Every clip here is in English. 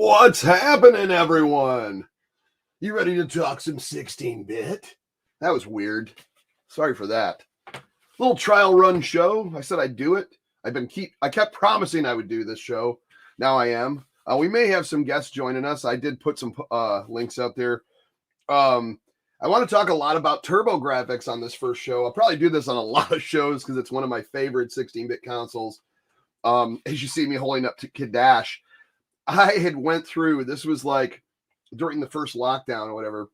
What's happening, everyone? You ready to talk some 16-bit? That was weird. Sorry for that. Little trial run show. I said I'd do it. I kept promising I would do this show. Now I am. We may have some guests joining us. I did put some links out there. I want to talk a lot about Turbografx on this first show. I'll probably do this on a lot of shows because it's one of my favorite 16-bit consoles. As you see me holding up to Kadash, I had went through, this was like during the first lockdown or whatever,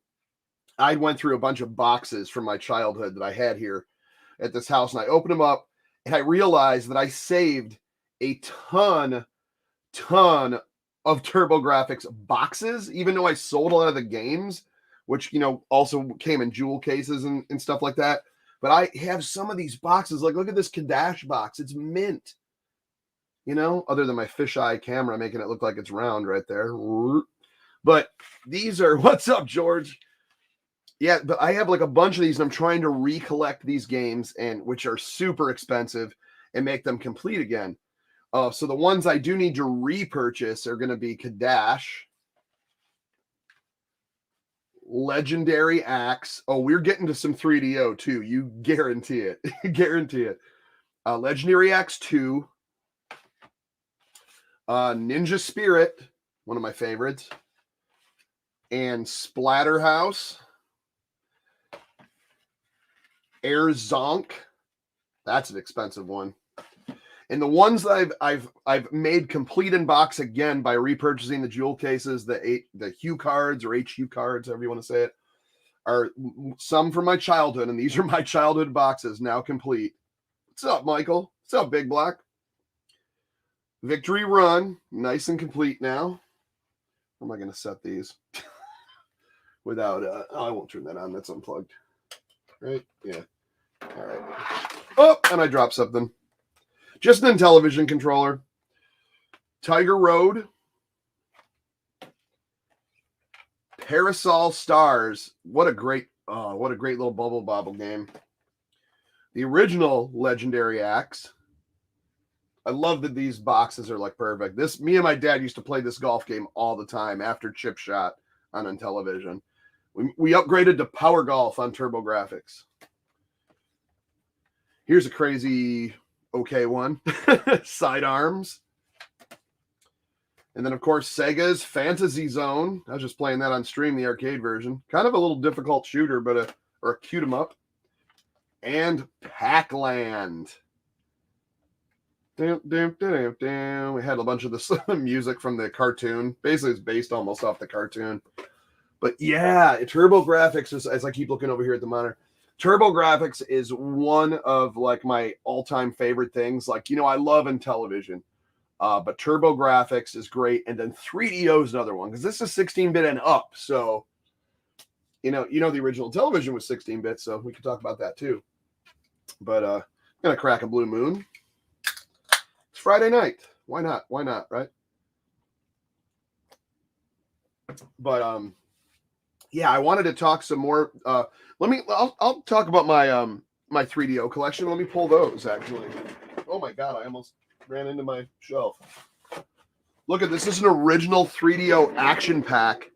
I went through a bunch of boxes from my childhood that I had here at this house, and I opened them up, and I realized that I saved a ton of Turbografx boxes, even though I sold a lot of the games, which, you know, also came in jewel cases and stuff like that. But I have some of these boxes. Like, look at this Kadash box. It's mint. You know, other than my fisheye camera making it look like it's round right there. But these are, what's up, George? Yeah, but I have like a bunch of these, and I'm trying to recollect these games, and which are super expensive, and make them complete again. So the ones I do need to repurchase are going to be Kadash, Legendary Axe. Oh, we're getting to some 3DO too. You guarantee it. Guarantee it. Legendary Axe 2. Ninja Spirit, one of my favorites, and Splatterhouse, Air Zonk, that's an expensive one, and the ones that I've made complete in box again by repurchasing the jewel cases, the Hue cards or HU cards, however you want to say it, are some from my childhood, and these are my childhood boxes now complete. What's up, Michael? What's up, Big Black? Victory Run, nice and complete now. How am I going to set these without, I won't turn that on. That's unplugged. Right? Yeah. All right. Oh, and I dropped something. Just an Intellivision controller. Tiger Road. Parasol Stars. What a great little bubble bobble game. The original Legendary Axe. I love that these boxes are like perfect. Me and my dad used to play this golf game all the time after Chip Shot on Intellivision. We upgraded to Power Golf on Turbografx. Here's a crazy okay one. Sidearms. And then, of course, Sega's Fantasy Zone. I was just playing that on stream, the arcade version. Kind of a little difficult shooter, but a cute 'em up. And Pac-Land. We had a bunch of the music from the cartoon. Basically, it's based almost off the cartoon. But yeah, Turbografx is, as I keep looking over here at the monitor, Turbografx is one of like my all-time favorite things. Like, you know, I love Intellivision, but Turbografx is great. And then 3DO is another one because this is 16-bit and up. So, you know, the original Intellivision was 16-bit, so we could talk about that too. But I'm gonna crack a Blue Moon. Friday night. Why not? Why not, right? But yeah, I wanted to talk some more. I'll talk about my my 3DO collection. Let me pull those actually. Oh my god, I almost ran into my shelf. Look at this. This is an original 3DO action pack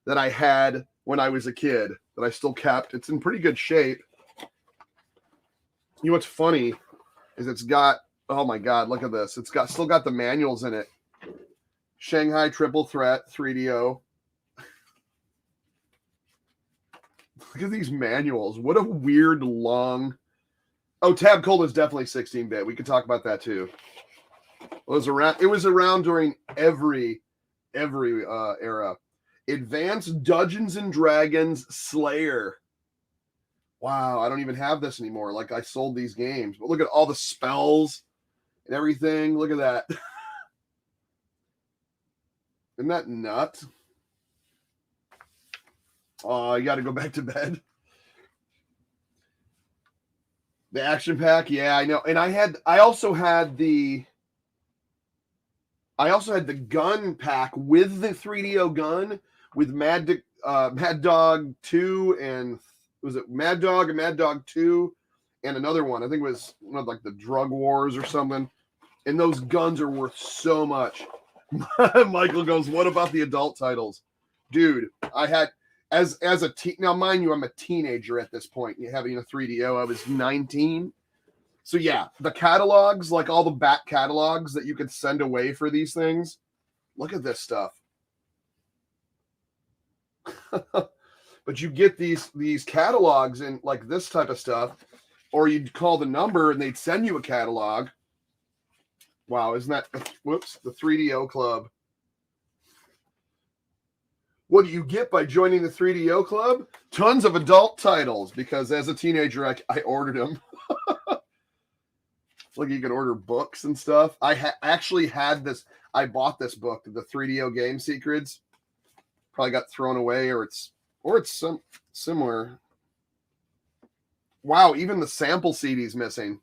that I had when I was a kid that I still kept. It's in pretty good shape. You know what's funny is it's got, oh my god, look at this. It's still got the manuals in it. Shanghai Triple Threat 3DO. Look at these manuals. What a weird long. Oh, Tab Cold is definitely 16-bit. We could talk about that too. It was around during every era. Advanced Dungeons and Dragons Slayer. Wow, I don't even have this anymore. Like, I sold these games. But look at all the spells and everything. Look at that. Isn't that nuts? Oh, you got to go back to bed. The action pack, yeah, I know. And I also had the gun pack with the 3DO gun with Mad Dog 2 and was it Mad Dog and Mad Dog 2 and another one. I think it was one of like the Drug Wars or something. And those guns are worth so much. Michael goes, what about the adult titles? Dude, I had, as a teen, now mind you, I'm a teenager at this point. You having a 3DO, I was 19. So yeah, the catalogs, like all the back catalogs that you could send away for these things. Look at this stuff. But you get these catalogs and like this type of stuff, or you'd call the number and they'd send you a catalog. Wow, isn't that, whoops, the 3DO Club. What do you get by joining the 3DO Club? Tons of adult titles, because as a teenager, I ordered them. Like you could order books and stuff. I actually had this, I bought this book, the 3DO Game Secrets. Probably got thrown away, or it's some similar. Wow, even the sample CD's missing.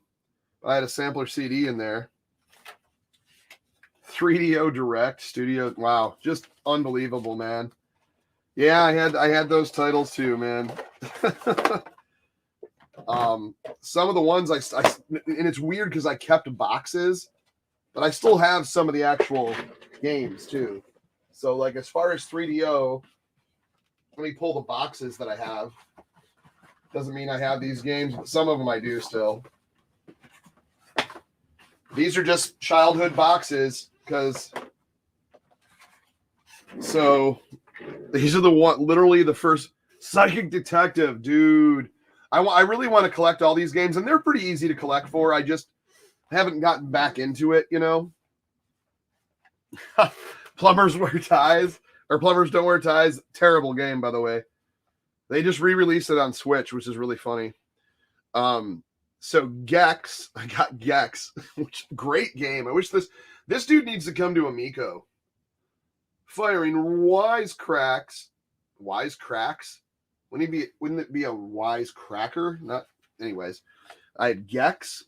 I had a sampler CD in there. 3DO Direct Studio. Wow, just unbelievable, man. Yeah, I had those titles too, man. Some of the ones I and it's weird because I kept boxes, but I still have some of the actual games too. So like as far as 3DO, let me pull the boxes that I have. Doesn't mean I have these games, but some of them I do still. These are just childhood boxes because so these are the one, literally the first Psychic Detective, dude. I really want to collect all these games, and they're pretty easy to collect for. I just haven't gotten back into it, you know. Plumbers Wear Ties, or Plumbers Don't Wear Ties. Terrible game, by the way. They just re-released it on Switch, which is really funny. So Gex, I got Gex, which great game. I wish this dude needs to come to Amico. Firing wisecracks. Wouldn't it be a wisecracker? Not, anyways. I had Gex.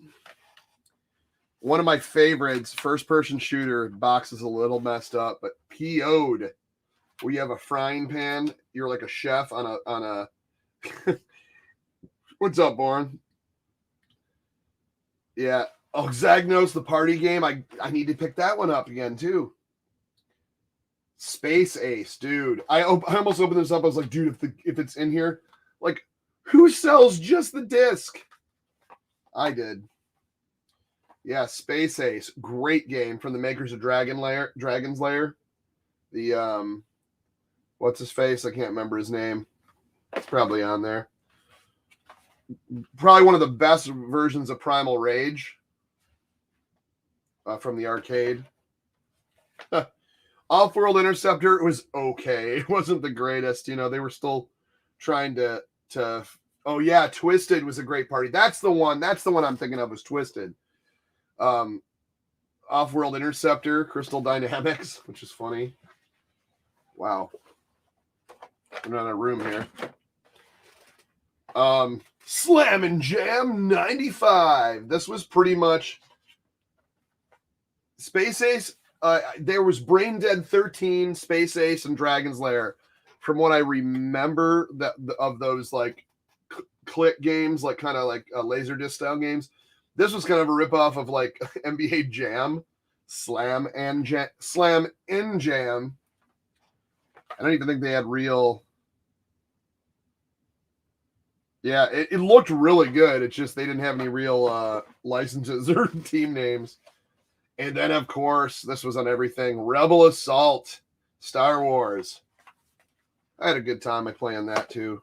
One of my favorites, first-person shooter. Box is a little messed up, but PO'd, where you have a frying pan. You're like a chef on a. What's up, Born? Yeah. Oh, Xagnos, the party game. I need to pick that one up again too. Space Ace, dude. I almost opened this up. I was like, dude, if it's in here, like, who sells just the disc? I did. Yeah, Space Ace, great game from the makers of Dragon's Lair. The what's his face? I can't remember his name. It's probably on there. Probably one of the best versions of Primal Rage from the arcade. Off-World Interceptor was okay. It wasn't the greatest. You know, they were still trying to oh yeah, Twisted was a great party. That's the one I'm thinking of, was Twisted. Off-World Interceptor, Crystal Dynamics, which is funny. Wow. I'm not in a room here. Slam and Jam 95. This was pretty much Space Ace. There was Brain Dead 13, Space Ace, and Dragon's Lair. From what I remember of those like click games, like kind of like Laserdisc style games, this was kind of a ripoff of like NBA Jam, Slam in Jam. I don't even think they had real. Yeah, it looked really good. It's just they didn't have any real licenses or team names. And then, of course, this was on everything. Rebel Assault, Star Wars. I had a good time playing that, too.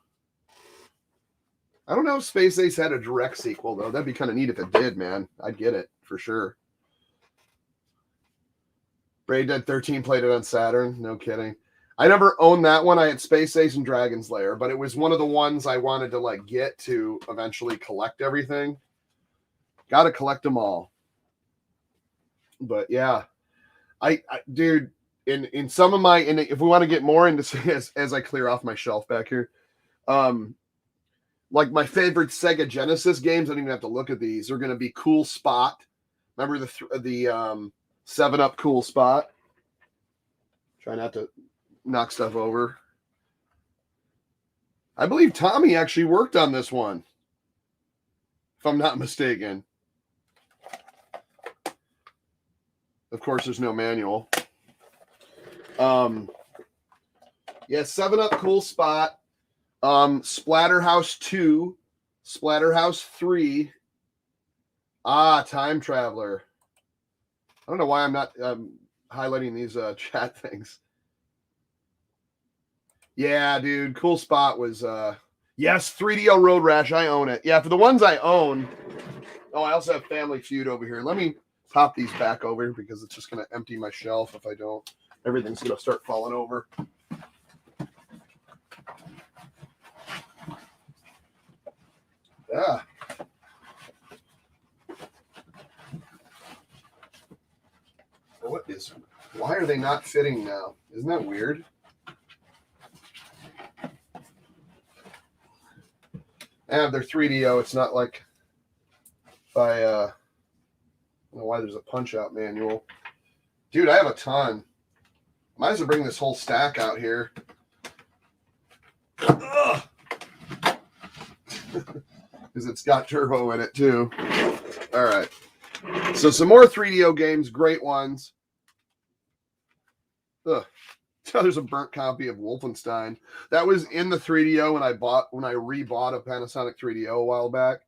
I don't know if Space Ace had a direct sequel, though. That'd be kind of neat if it did, man. I'd get it, for sure. Brain Dead 13 played it on Saturn. No kidding. I never owned that one. I had Space Ace and Dragon's Lair, but it was one of the ones I wanted to, like, get to eventually collect everything. Got to collect them all. But yeah, I dude, in some of my, and if we want to get more into as I clear off my shelf back here, like my favorite Sega Genesis games, I don't even have to look at these. Are going to be Cool Spot. Remember the 7-Up Cool Spot? Try not to knock stuff over. I believe Tommy actually worked on this one, if I'm not mistaken. Of course, there's no manual. Yeah, 7-Up, cool spot. Splatterhouse 2, Splatterhouse 3. Time Traveler. I don't know why I'm not highlighting these chat things. Yeah, dude, cool spot was yes, 3DO Road Rash. I own it. Yeah, for the ones I own. Oh, I also have Family Feud over here. Let me pop these back over because it's just going to empty my shelf if I don't. Everything's going to start falling over. Yeah. Why are they not fitting now? Isn't that weird? They're 3DO. It's not like by I don't know why there's a punch out manual. Dude, I have a ton. Might as well bring this whole stack out here. Because it's got turbo in it too. All right. So some more 3DO games, great ones. Ugh. There's a burnt copy of Wolfenstein. That was in the 3DO when I rebought a Panasonic 3DO a while back.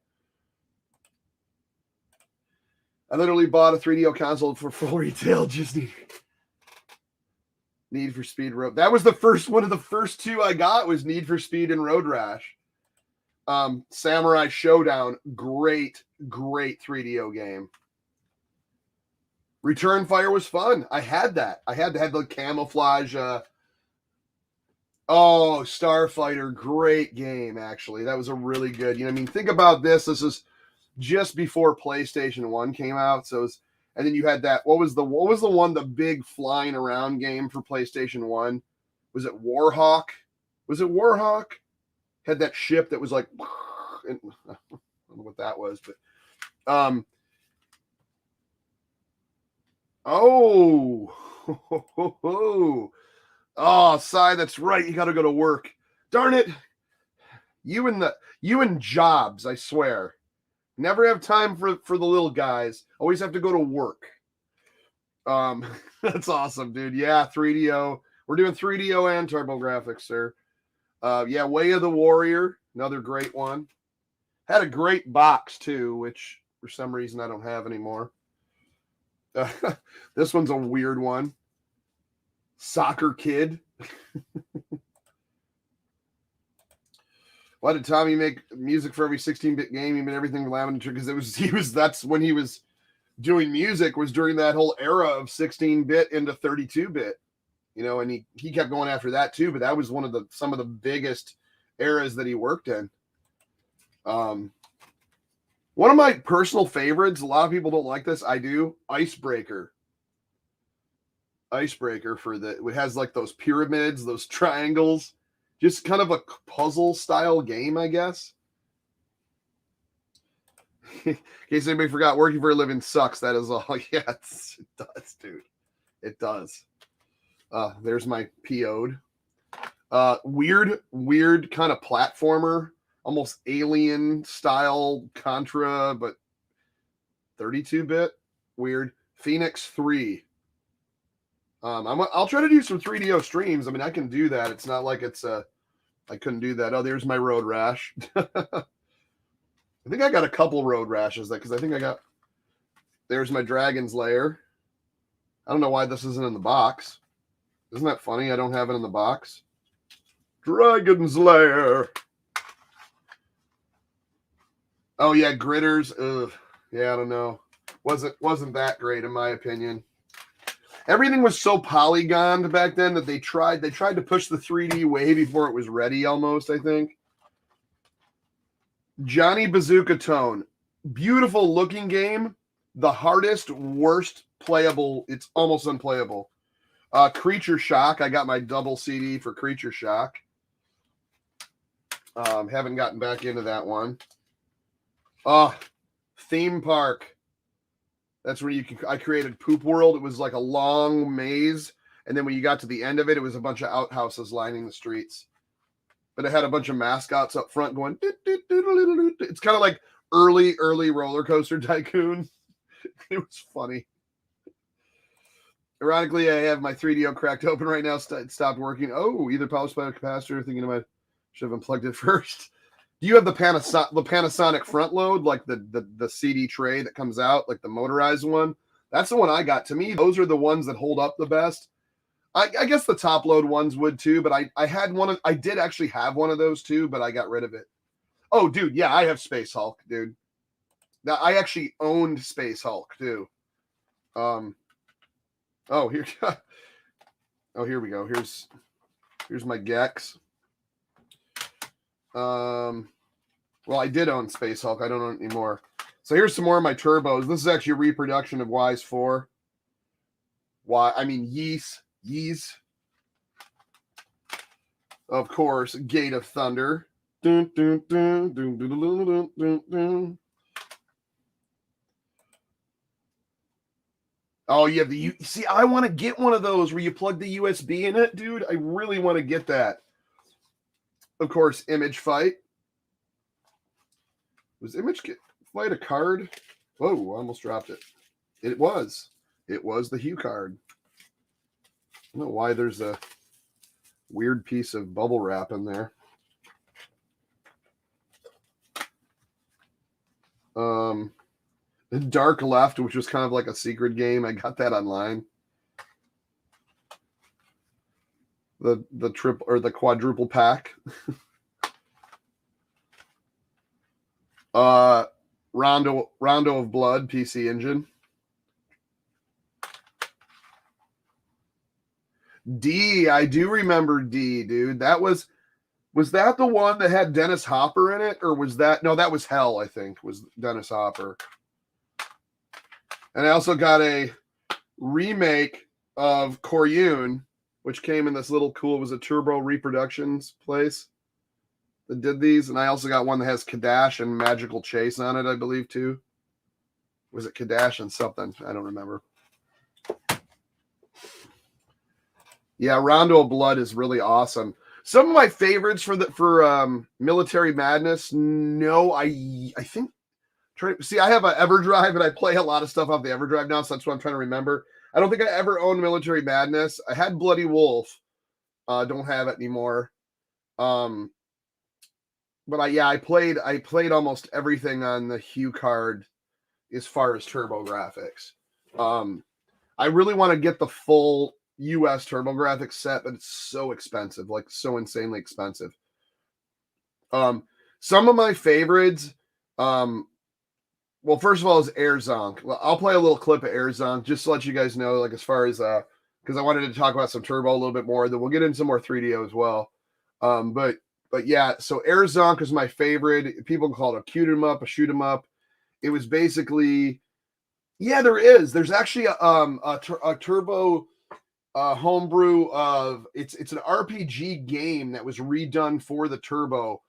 I literally bought a 3DO console for full retail. Just Need for Speed Road. That was the first one of the first two I got was Need for Speed and Road Rash. Samurai Showdown, great 3DO game. Return Fire was fun. I had that. I had the camouflage. Starfighter, great game, actually. That was a really good, think about this. This is just before PlayStation 1 came out. So and then you had that. What was the one, the big flying around game for PlayStation 1? Was it Warhawk? Had that ship that was like, I don't know what that was, but Cy, that's right. You got to go to work. Darn it. You and jobs, I swear. Never have time for the little guys. Always have to go to work. That's awesome, dude. Yeah, 3DO. We're doing 3DO and Turbografx, sir. Yeah, Way of the Warrior, another great one. Had a great box too, which for some reason I don't have anymore. This one's a weird one. Soccer Kid. Why did Tommy make music for every 16-bit game? He made everything laminated because that's when he was doing music, was during that whole era of 16-bit into 32-bit. And he kept going after that too, but that was some of the biggest eras that he worked in. One of my personal favorites, a lot of people don't like this, I do, Icebreaker. It has like those pyramids, those triangles, just kind of a puzzle style game, I guess. In case anybody forgot, working for a living sucks. That is all. Yeah, it does, dude. It does. There's my PO'd. Weird kind of platformer, almost alien style Contra, but 32-bit. Weird. Phoenix 3. I'll try to do some 3DO streams. I mean, I can do that. It's not like I couldn't do that. Oh, there's my Road Rash. I think I got a couple Road Rashes because I think there's my Dragon's Lair. I don't know why this isn't in the box. Isn't that funny? I don't have it in the box. Dragon's Lair. Oh yeah, Gritters. Ugh. Yeah, I don't know. Wasn't that great in my opinion. Everything was so polygoned back then that they tried to push the 3D way before it was ready almost, I think. Johnny Bazooka Tone. Beautiful looking game. The hardest, worst playable. It's almost unplayable. Creature Shock. I got my double CD for Creature Shock. Haven't gotten back into that one. Theme Park. That's where I created Poop World. It was like a long maze. And then when you got to the end of it, it was a bunch of outhouses lining the streets. But it had a bunch of mascots up front going. It's kind of like early Roller Coaster Tycoon. It was funny. Ironically, I have my 3DO cracked open right now. It stopped working. Oh, either power supply or capacitor. Thinking I should have unplugged it first. Do you have the Panasonic front load, like the CD tray that comes out, like the motorized one? That's the one I got. To me, those are the ones that hold up the best. I guess the top load ones would too, but I had one of, I did actually have one of those too, but I got rid of it. Oh, dude, yeah, I have Space Hulk, dude. Now I actually owned Space Hulk too. Oh, here oh, here we go. Here's my Gex. Well, I did own Space Hulk. I don't own it anymore. So here's some more of my turbos. This is actually a reproduction of Wise 4. Yeez. Of course, Gate of Thunder. Dun, dun, dun, dun, dun, dun, dun, dun, dun. Oh, you have the see. I want to get one of those where you plug the USB in it, dude. I really want to get that. Of course, Image Fight. Was Image Fight a card? Whoa! I almost dropped it. It was. It was the Hue card. I don't know why there's a weird piece of bubble wrap in there. Dark Left, which was kind of like a secret game. I got that online. The triple or the quadruple pack. Rondo of Blood, PC Engine. D, I do remember D, dude. That was that the one that had Dennis Hopper in it, or was that no? That was Hell, I think, was Dennis Hopper. And I also got a remake of Koryun, which came in this little cool, was a Turbo Reproductions place that did these. And I also got one that has Kadash and Magical Chase on it, I believe, too. Was it Kadash and something? I don't remember. Yeah, Rondo of Blood is really awesome. Some of my favorites for Military Madness. No, I think. See, I have an EverDrive, and I play a lot of stuff off the EverDrive now, so that's what I'm trying to remember. I don't think I ever owned Military Madness. I had Bloody Wolf. Don't have it anymore. But I played almost everything on the Hue card as far as Turbografx. I really want to get the full US Turbografx set, but it's so expensive, like so insanely expensive. Some of my favorites, well, first of all, is Air Zonk. Well, I'll play a little clip of Air Zonk just to let you guys know, like, as far as because I wanted to talk about some turbo a little bit more. Then we'll get into some more 3DO as well. But yeah, so Air Zonk is my favorite. People call it a cute 'em up, a shoot 'em up. It was basically, yeah, there's actually a turbo homebrew of it's an RPG game that was redone for the turbo.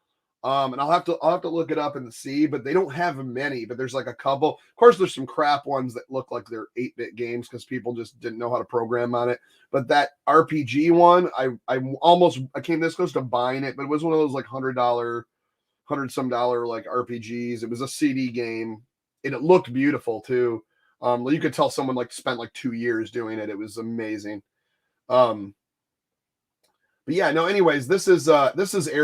And I'll have to look it up and see, but they don't have many, but there's like a couple. Of course, there's some crap ones that look like they're 8-bit games because people just didn't know how to program on it. But that RPG one, I came this close to buying it, but it was one of those like $100 like RPGs. It was a CD game, and it looked beautiful too. You could tell someone like spent like 2 years doing it. It was amazing. But yeah, no, anyways, this is Air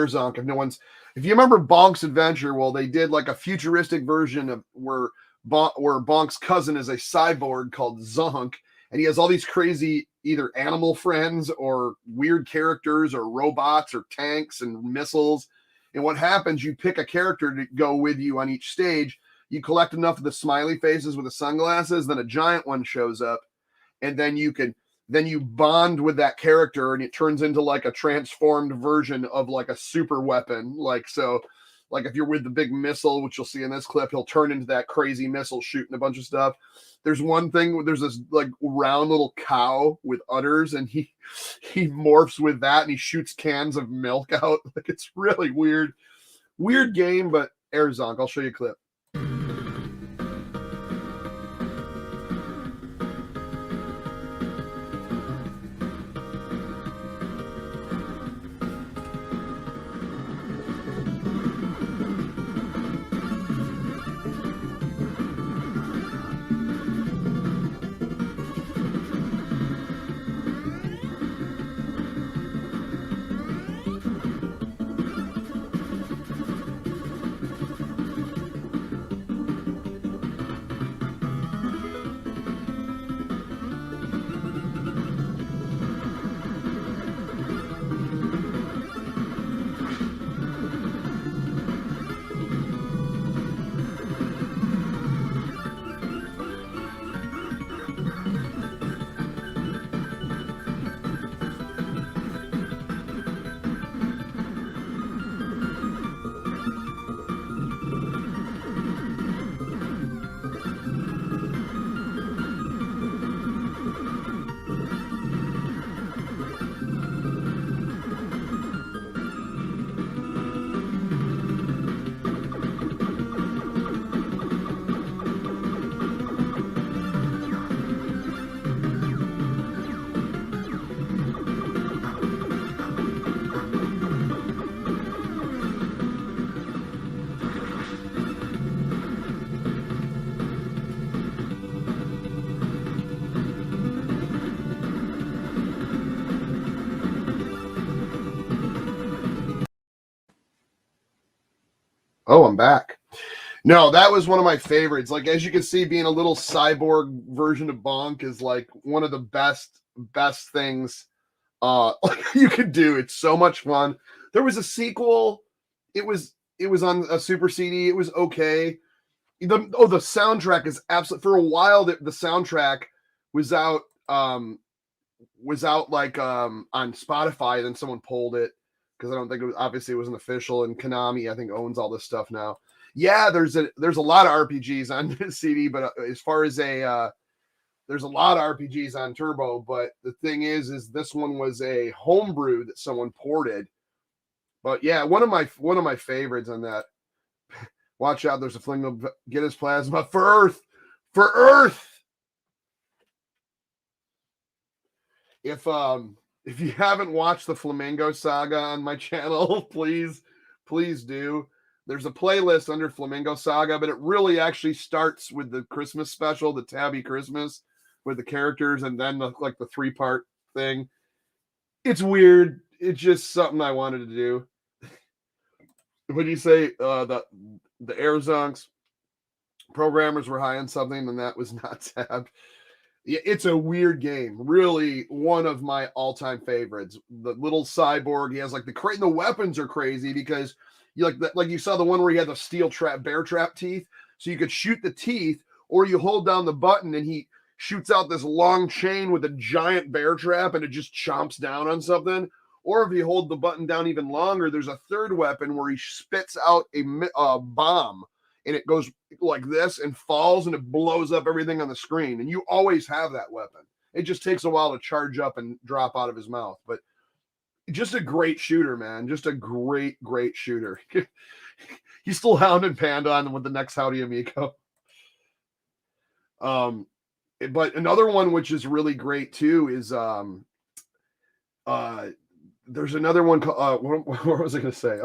Zonk. If you remember Bonk's Adventure, well, they did like a futuristic version of where Bonk's cousin is a cyborg called Zonk, and he has all these crazy either animal friends or weird characters or robots or tanks and missiles. And what happens, you pick a character to go with you on each stage. You collect enough of the smiley faces with the sunglasses, then a giant one shows up, and then you bond with that character, and it turns into like a transformed version of like a super weapon. Like, so like if you're with the big missile, which you'll see in this clip, he'll turn into that crazy missile shooting a bunch of stuff. There's one thing, there's this like round little cow with udders, and he morphs with that, and he shoots cans of milk out. Like, it's really weird game, but Air Zonk, I'll show you a clip. Oh, I'm back. No, that was one of my favorites. Like, as you can see, being a little cyborg version of Bonk is like one of the best things you could do. It's so much fun. There was a sequel. It was on a Super CD. It was okay. The soundtrack is absolute. For a while, the soundtrack was out like on Spotify. Then someone pulled it because I don't think it was, obviously it wasn't official. And Konami, I think, owns all this stuff now. Yeah, there's a lot of RPGs on this CD, but as far as there's a lot of RPGs on Turbo. But the thing is this one was a homebrew that someone ported. But yeah, one of my favorites on that. Watch out, there's a fling. Get his plasma for Earth. If you haven't watched the Flamingo Saga on my channel, please do. There's a playlist under Flamingo Saga, but it really actually starts with the Christmas special, the Tabby Christmas, with the characters, and then the 3-part thing. It's weird. It's just something I wanted to do. When you say the Airzonks programmers were high on something, and that was not Tab. Yeah, it's a weird game. Really, one of my all-time favorites. The little cyborg, he has like the weapons are crazy because you saw the one where he had the steel bear trap teeth, so you could shoot the teeth, or you hold down the button and he shoots out this long chain with a giant bear trap and it just chomps down on something. Or if you hold the button down even longer, there's a third weapon where he spits out a bomb and it goes like this and falls and it blows up everything on the screen. And you always have that weapon. It just takes a while to charge up and drop out of his mouth. But just a great shooter, man. Just a great shooter. He's still hounding Panda on with the next Howdy Amico. But another one which is really great too is there's another one called what was I going to say?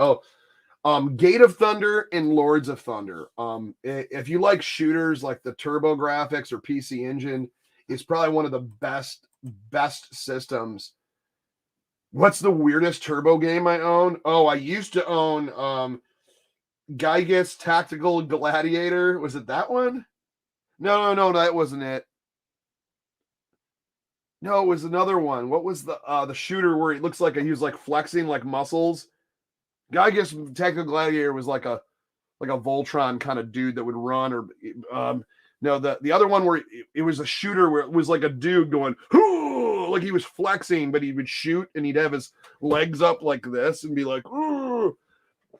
Gate of Thunder and Lords of Thunder. If you like shooters like the Turbografx or PC Engine, it's probably one of the best systems. What's the weirdest turbo game I own? Oh, I used to own Gygas Tactical Gladiator. Was it that one? No, that wasn't it. No, it was another one. What was the shooter where it looks like he was like flexing like muscles? Gygas Tactical Gladiator was like a Voltron kind of dude that would run, or no, the other one where it was a shooter where it was like a dude going, hoo, like he was flexing, but he would shoot and he'd have his legs up like this and be like, hoo.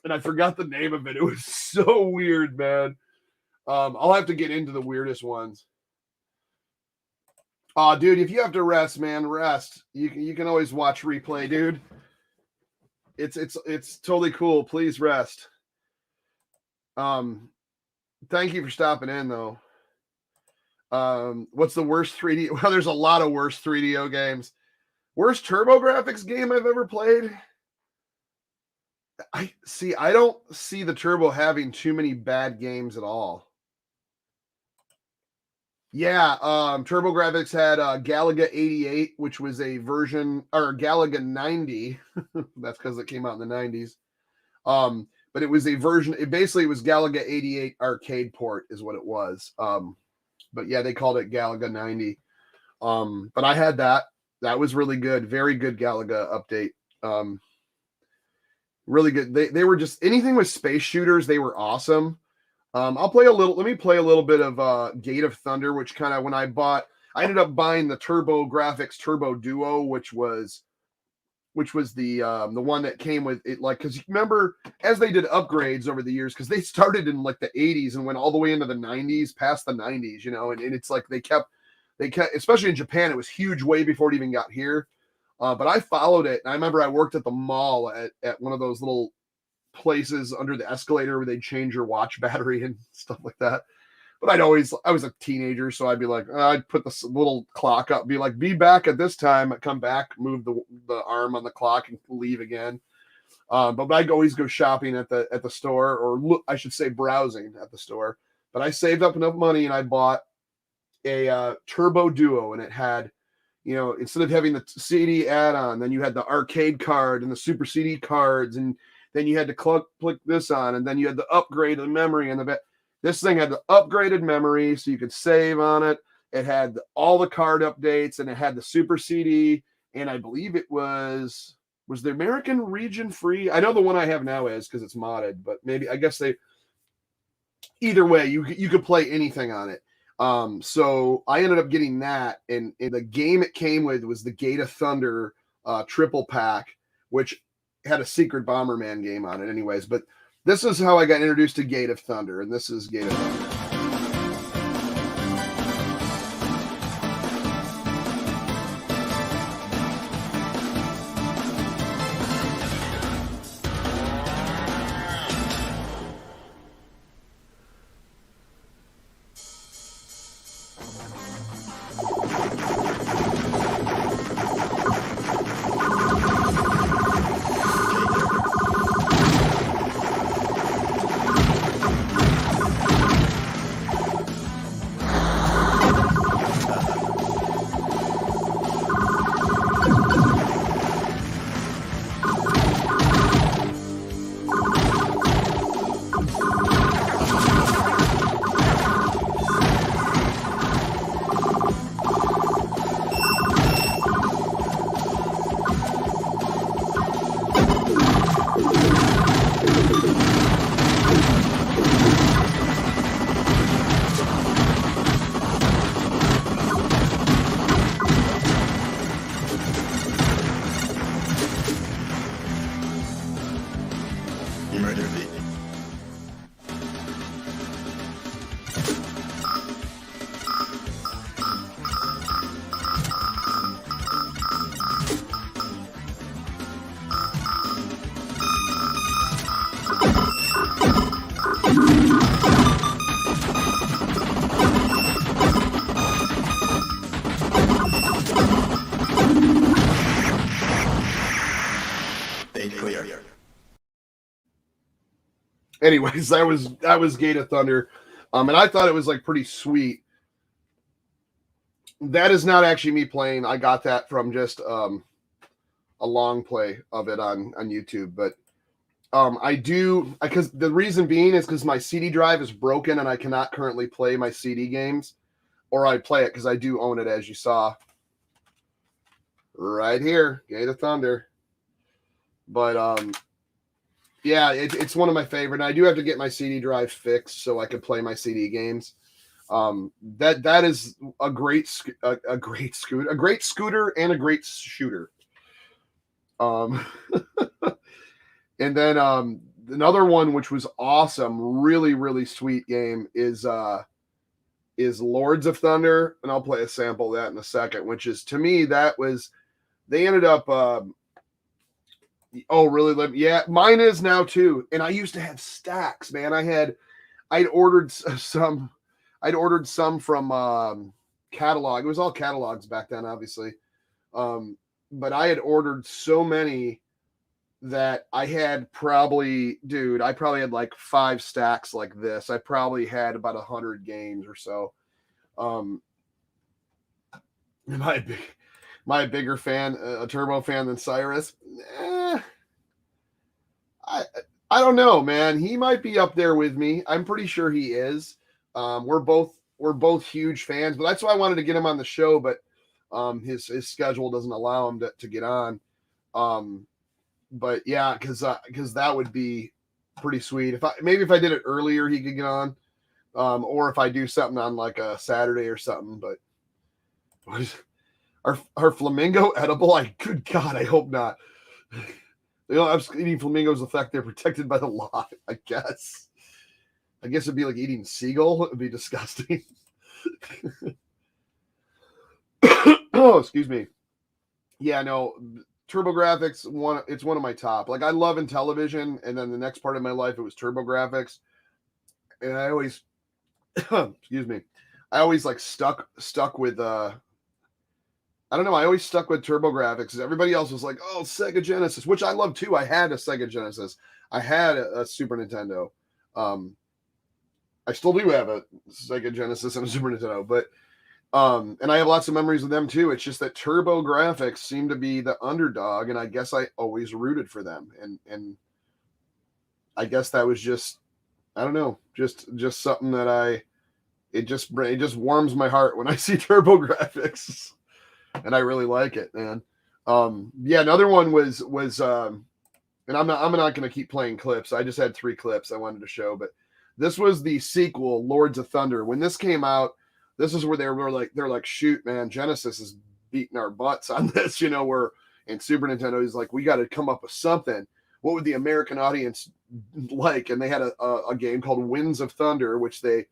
And I forgot the name of it. It was so weird, man. I'll have to get into the weirdest ones. Dude, if you have to rest, man, rest. You can always watch replay, dude. It's totally cool. Please rest. Thank you for stopping in though. What's the worst 3D? Well, there's a lot of worst 3DO games. Worst Turbografx game I've ever played. I don't see the Turbo having too many bad games at all. Yeah, Turbografx had Galaga 88, which was a version, or Galaga 90. That's because it came out in the 90s. But it was a version, it basically was Galaga 88 arcade port is what it was. But yeah, they called it Galaga 90. But I had that. That was really good. Very good Galaga update. Really good. They were just, anything with space shooters, they were awesome. Let me play a little bit of Gate of Thunder, which kind of, I ended up buying the Turbografx Turbo Duo, which was the one that came with it, like, because you remember as they did upgrades over the years, because they started in like the 80s and went all the way into the 90s, past the 90s, and it's like they kept, especially in Japan, it was huge way before it even got here. But I followed it, and I remember I worked at the mall at one of those little places under the escalator where they'd change your watch battery and stuff like that. But I was a teenager, so I'd be like, I'd put this little clock up, be like, be back at this time. I'd come back, move the arm on the clock, and leave again. But I'd always go shopping at the store, or I should say browsing at the store. But I saved up enough money and I bought a Turbo Duo, and it had, instead of having the CD add-on, then you had the arcade card and the Super CD cards, and then you had to click this on, and then you had the upgrade of the memory and this thing had the upgraded memory so you could save on it. It had all the card updates, and it had the Super CD, and I believe it was the American region free. I know the one I have now is because it's modded, but maybe I guess either way you could play anything on it. So I ended up getting that, and the game it came with was the Gate of Thunder triple pack, which had a secret Bomberman game on it anyways. But this is how I got introduced to Gate of Thunder, and this is Gate of Thunder. Anyways, that was Gate of Thunder, and I thought it was like pretty sweet. That is not actually me playing. I got that from just a long play of it on YouTube. But I do, because the reason being is because my CD drive is broken and I cannot currently play my CD games, or I play it because I do own it, as you saw right here, Gate of Thunder. But yeah, it's one of my favorite. And I do have to get my CD drive fixed so I can play my CD games. That is a great scooter and a great shooter. And then another one which was awesome, really really sweet game is Lords of Thunder, and I'll play a sample of that in a second. Which is, to me, they ended up. Oh, really? Yeah, mine is now too. And I used to have stacks, man. I'd ordered some from catalog. It was all catalogs back then, obviously. But I had ordered so many that I probably had like 5 stacks like this. I probably had about 100 games or so. Am I a bigger fan, a Turbo fan than Cyrus? I don't know, man. He might be up there with me. I'm pretty sure he is. We're both huge fans, but that's why I wanted to get him on the show. But his schedule doesn't allow him to get on. But yeah, because that would be pretty sweet. If I did it earlier, he could get on. Or if I do something on like a Saturday or something. But are flamingo edible? Good God, I hope not. Eating flamingos affect they're protected by the law, I guess. I guess it'd be like eating seagull. It would be disgusting. Oh, excuse me. Yeah, no, Turbografx, it's one of my top. Like, I love in television, and then the next part of my life, it was Turbografx. And I always, excuse me, I always like stuck with I don't know. I always stuck with Turbografx because everybody else was like, "Oh, Sega Genesis," which I love too. I had a Sega Genesis. I had a Super Nintendo. I still do have a Sega Genesis and a Super Nintendo, but and I have lots of memories of them too. It's just that Turbografx seemed to be the underdog, and I guess I always rooted for them. And I guess that was just, I don't know, just something that it just warms my heart when I see Turbografx, and I really like it, man. Yeah, another one was and I'm not going to keep playing clips. I just had 3 clips I wanted to show, but this was the sequel, Lords of Thunder. When this came out, this is where they're like, shoot, man, Genesis is beating our butts on this, you know, where, and Super Nintendo is like, we got to come up with something. What would the American audience like? And they had a game called Winds of Thunder, which they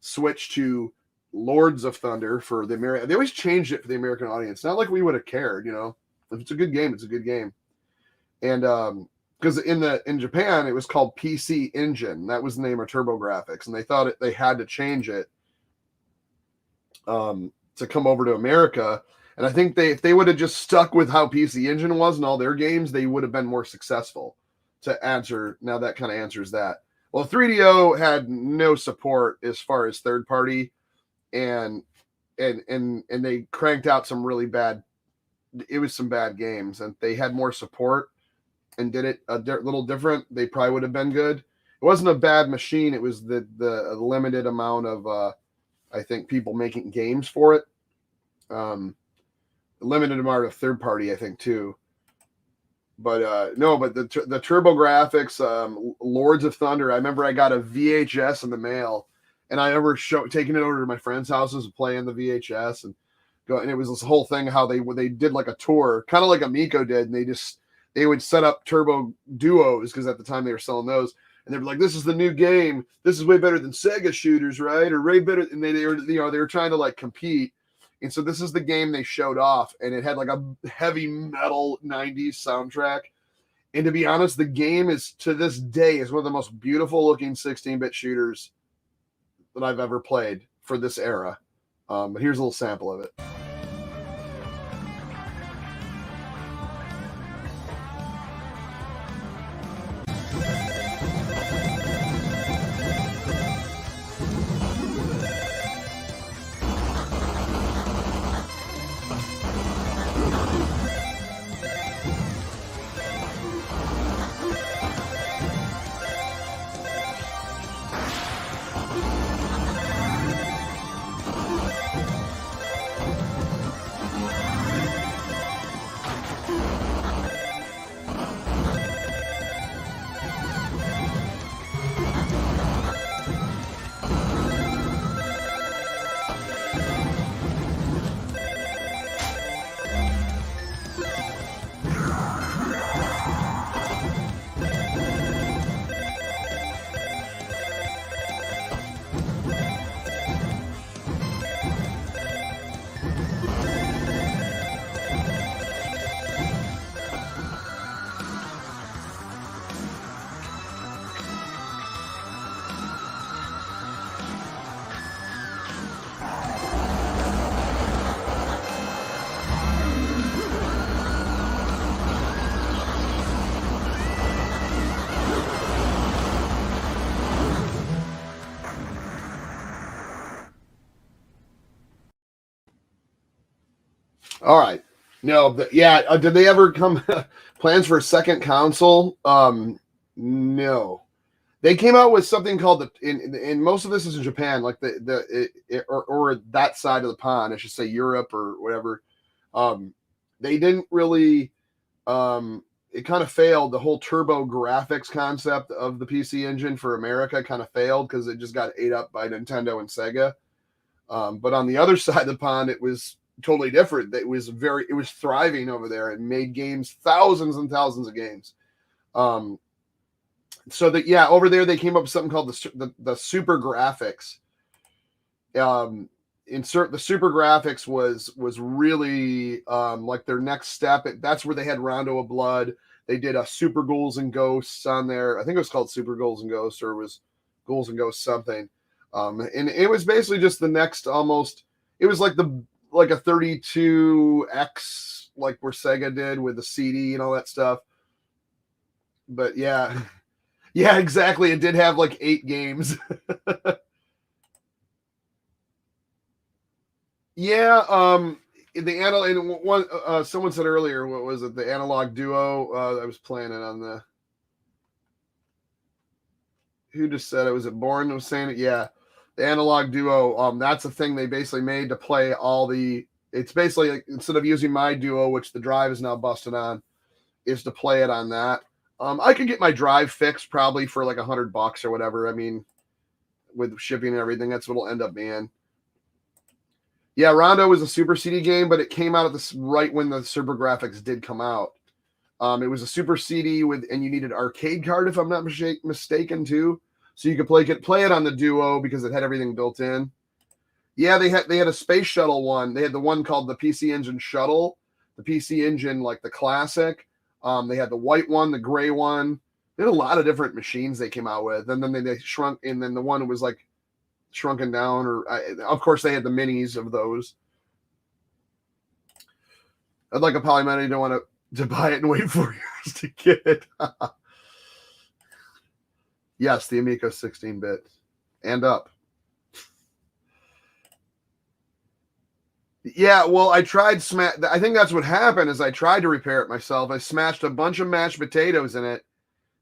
switched to Lords of Thunder for the American. They always changed it for the American audience. Not like we would have cared, you know. If it's a good game, it's a good game. And because in Japan it was called PC Engine. That was the name of Turbografx, and they thought they had to change it to come over to America. And I think if they would have just stuck with how PC Engine was in all their games, they would have been more successful. To answer now, that kind of answers that. Well, 3DO had no support as far as third party, and they cranked out some really bad. It was some bad games, and they had more support and did it a little different. They probably would have been good. It wasn't a bad machine. It was the limited amount of I think people making games for it. Limited amount of third party, I think, too. But no, but the Turbografx Lords of Thunder, I remember I got a VHS in the mail, and I remember taking it over to my friends' houses and playing the VHS, and it was this whole thing how they did like a tour, kind of like Amico did, and they would set up Turbo Duos, because at the time they were selling those, and they'd be like, this is the new game, this is way better than Sega shooters, right? Or way better, and they were trying to like compete. And so this is the game they showed off, and it had like a heavy metal 90s soundtrack. And to be honest, the game is, to this day, is one of the most beautiful looking 16-bit shooters that I've ever played for this era. But here's a little sample of it. All right. No, yeah. Did they ever come plans for a second console? No. They came out with something called and most of this is in Japan, like or that side of the pond, I should say Europe or whatever. They didn't really. It kind of failed. The whole Turbografx concept of the PC Engine for America kind of failed because it just got ate up by Nintendo and Sega. But on the other side of the pond, it was totally different. It was thriving over there and made games, thousands and thousands of games. So that, yeah, over there they came up with something called the Supergrafx. The Supergrafx was really like their next step. That's where they had Rondo of Blood. They did a Super Ghouls and Ghosts on there. I think it was called Super Ghouls and Ghosts, or it was Ghouls and Ghosts something. And it was basically just the next almost. It was like a 32X, like where Sega did with the CD and all that stuff. But yeah. Yeah, exactly. It did have like 8 games. Yeah, someone said earlier, what was it? The Analog Duo. I was playing it on the. who just said it? Was it Born was saying it? Yeah. The Analog Duo, that's a thing they basically made to play all the, it's basically like, instead of using my Duo, which the drive is now busted on, is to play it on that. I could get my drive fixed probably for like $100 or whatever. I mean, with shipping and everything, that's what it'll end up being. Yeah, Rondo was a Super CD game, but it came out at this right when the Turbografx did come out. It was a Super CD with, and you needed arcade card if I'm not mistaken too, so you could play it on the Duo because it had everything built in. Yeah, they had a space shuttle one. They had the one called the PC Engine Shuttle, the PC Engine like the classic. They had the white one, the gray one. They had a lot of different machines they came out with, and then they shrunk, and then the one was like shrunken down, or of course they had the minis of those. I'd like a Polymoney, don't want to buy it and wait 4 years to get it. Yes, the Amico 16-bit and up. Yeah, well, I tried I think that's what happened is I tried to repair it myself. I smashed a bunch of mashed potatoes in it.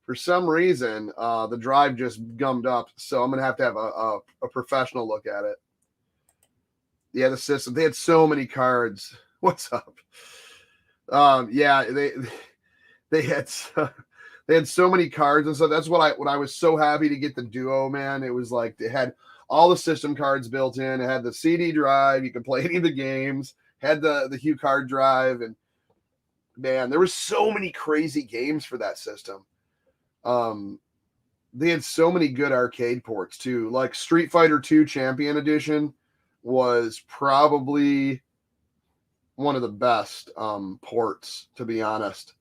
For some reason, the drive just gummed up, so I'm gonna have to have a professional look at it. Yeah, the system. They had so many cards. What's up? Yeah, they had so many cards, and so that's what I was so happy to get the Duo, man. It was like it had all the system cards built in. It had the CD drive. You could play any of the games. Had the Hue card drive, and man, there was so many crazy games for that system. They had so many good arcade ports too. Like Street Fighter 2 Champion Edition was probably one of the best ports, to be honest.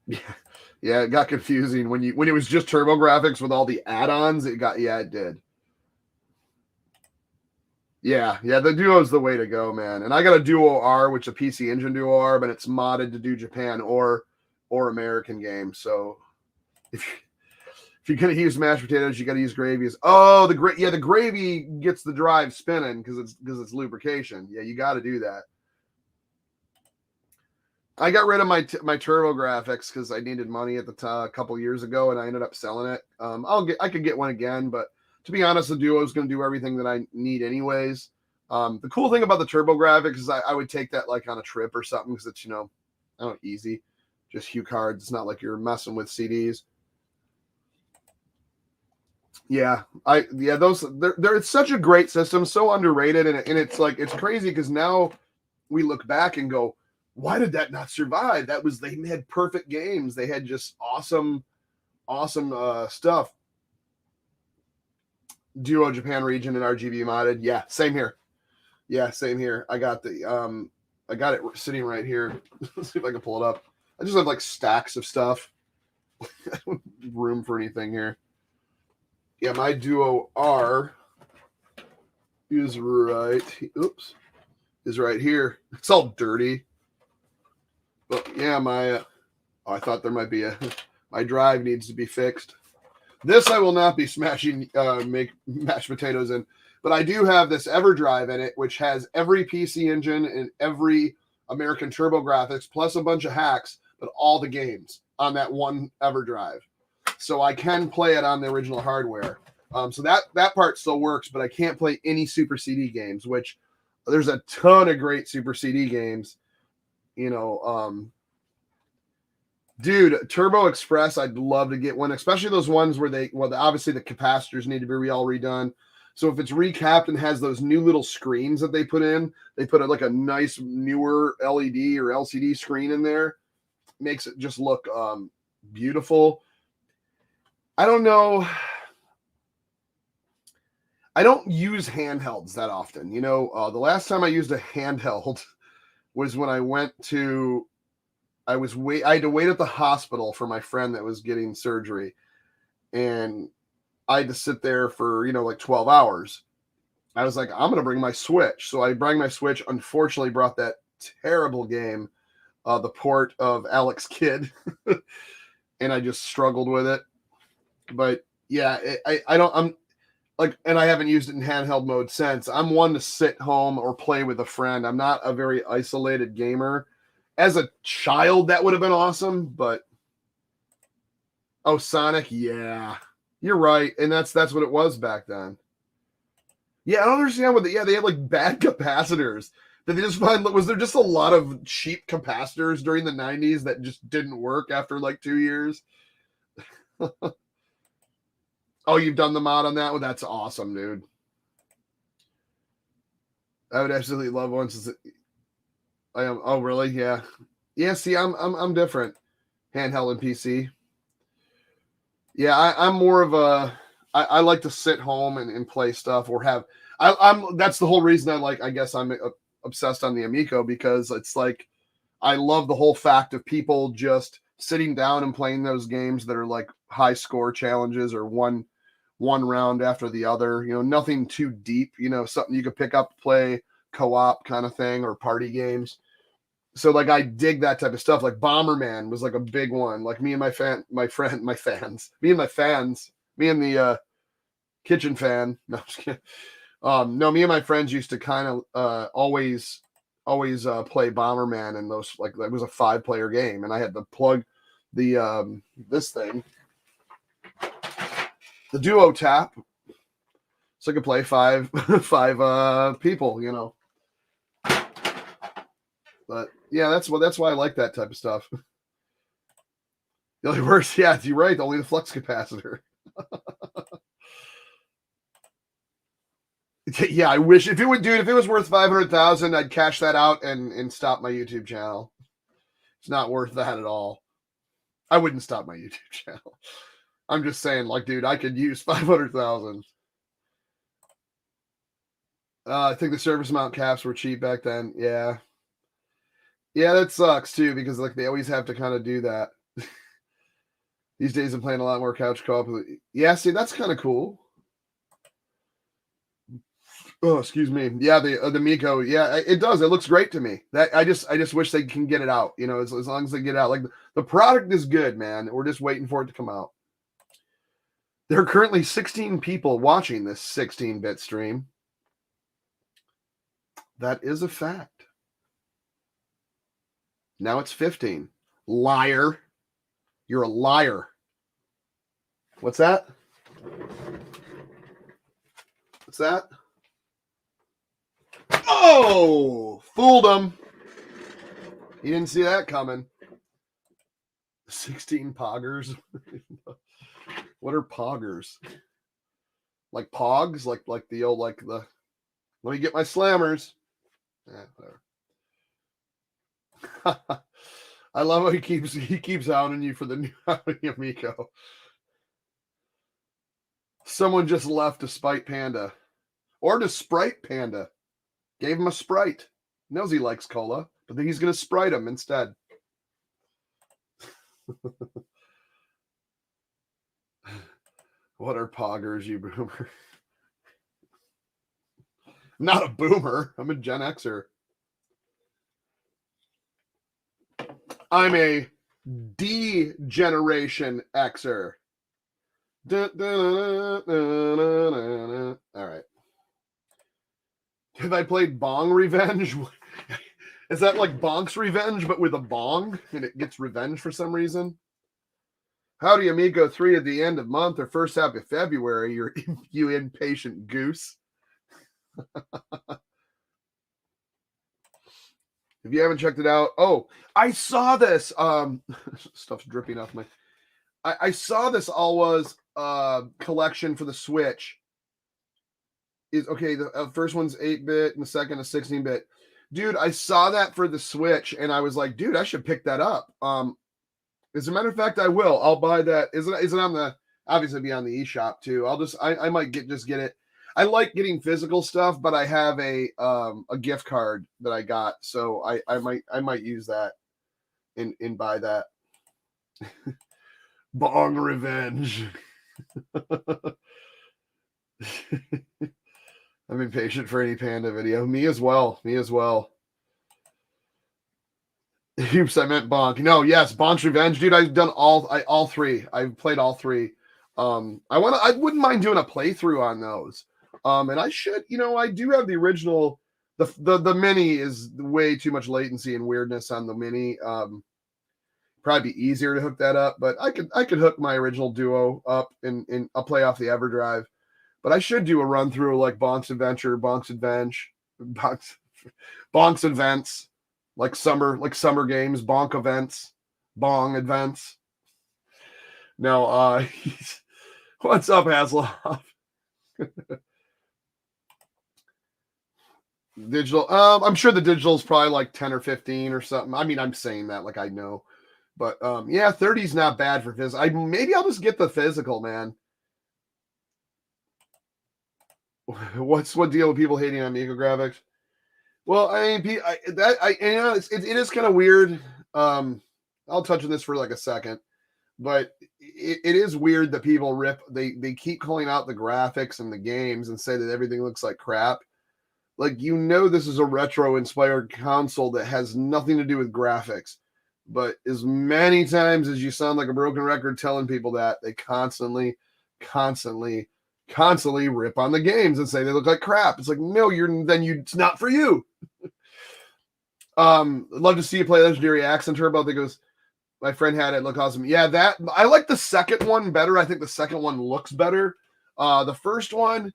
Yeah, it got confusing when it was just Turbografx with all the add-ons. It did. Yeah, the Duo is the way to go, man. And I got a Duo R, which is a PC Engine Duo R, but it's modded to do Japan or American games. So if you're gonna use mashed potatoes, you got to use gravies. Oh, the gravy gets the drive spinning because it's lubrication. Yeah, you got to do that. I got rid of my Turbografx because I needed money at the time a couple years ago, and I ended up selling it. I could get one again, but to be honest, the Duo is going to do everything that I need anyways. The cool thing about the Turbografx is I would take that like on a trip or something because it's easy, just Hue cards. It's not like you're messing with CDs. Yeah, it's such a great system, so underrated, and it's like it's crazy because now we look back and go, why did that not survive? They had perfect games. They had just awesome stuff. Duo Japan region and RGB modded. Yeah, same here. I got it sitting right here. Let's see if I can pull it up. I just have like stacks of stuff. I don't have room for anything here. Yeah, my Duo R is right. Oops, is right here. It's all dirty. But yeah, I thought there might be my drive needs to be fixed. This I will not be smashing make mashed potatoes in, but I do have this EverDrive in it, which has every PC Engine and every American Turbografx plus a bunch of hacks, but all the games on that one EverDrive. So I can play it on the original hardware. So that part still works, but I can't play any Super CD games, which there's a ton of great Super CD games. Dude, Turbo Express, I'd love to get one, especially those ones where obviously the capacitors need to be all redone. So if it's recapped and has those new little screens that they put in, they put like a nice newer LED or LCD screen in there, makes it just look beautiful. I don't know. I don't use handhelds that often. The last time I used a handheld was when I had to wait at the hospital for my friend that was getting surgery, and I had to sit there for like 12 hours. I was like, I'm gonna bring my Switch. So I bring my Switch. Unfortunately, brought that terrible game, the port of Alex Kidd, and I just struggled with it. But yeah, and I haven't used it in handheld mode since. I'm one to sit home or play with a friend. I'm not a very isolated gamer. As a child, that would have been awesome, but Oh, Sonic, yeah. You're right. And that's what it was back then. Yeah, I don't understand what they had like bad capacitors. Did they just find, was there just a lot of cheap capacitors during the 90s that just didn't work after like 2 years? Oh, you've done the mod on that one? That's awesome, dude. I would absolutely love one since I am. Oh, really? Yeah. Yeah, see, I'm different. Handheld and PC. Yeah, I'm more of a I like to sit home and play stuff or have I'm that's the whole reason I guess I'm obsessed on the Amico, because it's like I love the whole fact of people just sitting down and playing those games that are like high score challenges or one round after the other, nothing too deep, something you could pick up, play co-op kind of thing, or party games. So like I dig that type of stuff. Like Bomberman was like a big one. Like me and my fans, me and the kitchen fan. No, just kidding. No, me and my friends used to kind of always play Bomberman, and those, like, it was a 5-player game, and I had to plug the this thing, the Duo Tap, so I could play five people, But yeah, that's why I like that type of stuff. The only worst, yeah, you're right. Only the flux capacitor. Yeah, I wish if it was worth 500,000, I'd cash that out and stop my YouTube channel. It's not worth that at all. I wouldn't stop my YouTube channel. I'm just saying, like, dude, I could use 500,000. I think the service amount caps were cheap back then. Yeah. Yeah, that sucks too, because like they always have to kind of do that. These days I'm playing a lot more couch co-op. Yeah, see, that's kind of cool. Oh, excuse me. Yeah, the Miko. Yeah, it does. It looks great to me. That I just wish they can get it out. As long as they get out. Like the product is good, man. We're just waiting for it to come out. There are currently 16 people watching this 16-bit stream. That is a fact. Now it's 15. Liar. You're a liar. What's that? What's that? Oh, fooled him. You didn't see that coming. 16 poggers. What are poggers? Like pogs? Like the old, like the, let me get my slammers. Whatever. I love how he keeps hounding you for the new Amico. Someone just left to spite Panda. Or to Sprite Panda. Gave him a Sprite. Knows he likes cola, but then he's going to Sprite him instead. What are poggers, you boomer? I'm not a boomer. I'm a Gen Xer. I'm a D-Generation Xer. All right. Have I played Bong Revenge? Is that like Bonk's Revenge, but with a bong, and it gets revenge for some reason? Howdy, Amigo 3 at the end of month or first half of February, you impatient goose. If you haven't checked it out, I saw this. Stuff's dripping off my. I saw this Alwa's collection for the Switch. Is okay. The first one's 8-bit and the second is 16-bit. Dude, I saw that for the Switch and I was like, dude, I should pick that up. As a matter of fact, I will. I'll buy that. Is it on the, obviously be on the eShop too. I might get it. I like getting physical stuff, but I have a gift card that I got, so I might use that and buy that. Bong Revenge. I'm impatient for any Panda video. Me as well. Oops, I meant Bonk. No, yes, Bonk's Revenge, dude. I've done all three. I've played all three. I wouldn't mind doing a playthrough on those. And I should, I do have the original. The mini is way too much latency and weirdness on the mini. Probably be easier to hook that up, but I could hook my original Duo up and I'll play off the EverDrive. But I should do a run through like Bonk's Adventure, Bonk's Events, like summer games, Bonk events, Bong events. No, what's up, Hasselhoff? Digital. I'm sure the digital is probably like 10 or 15 or something. I mean, I'm saying that like I know, but yeah, 30 is not bad for physical. Maybe I'll just get the physical, man. What deal with people hating on Turbografx? Well, I mean, it is kind of weird. I'll touch on this for like a second, but it is weird that people they keep calling out the graphics and the games and say that everything looks like crap. Like, this is a retro-inspired console that has nothing to do with graphics. But as many times as you sound like a broken record telling people that, they constantly rip on the games and say they look like crap. It's like, no, it's not for you. Love to see you play Legendary Axe on Turbo. That goes, my friend had it, look awesome. Yeah, I like the second one better. I think the second one looks better. The first one's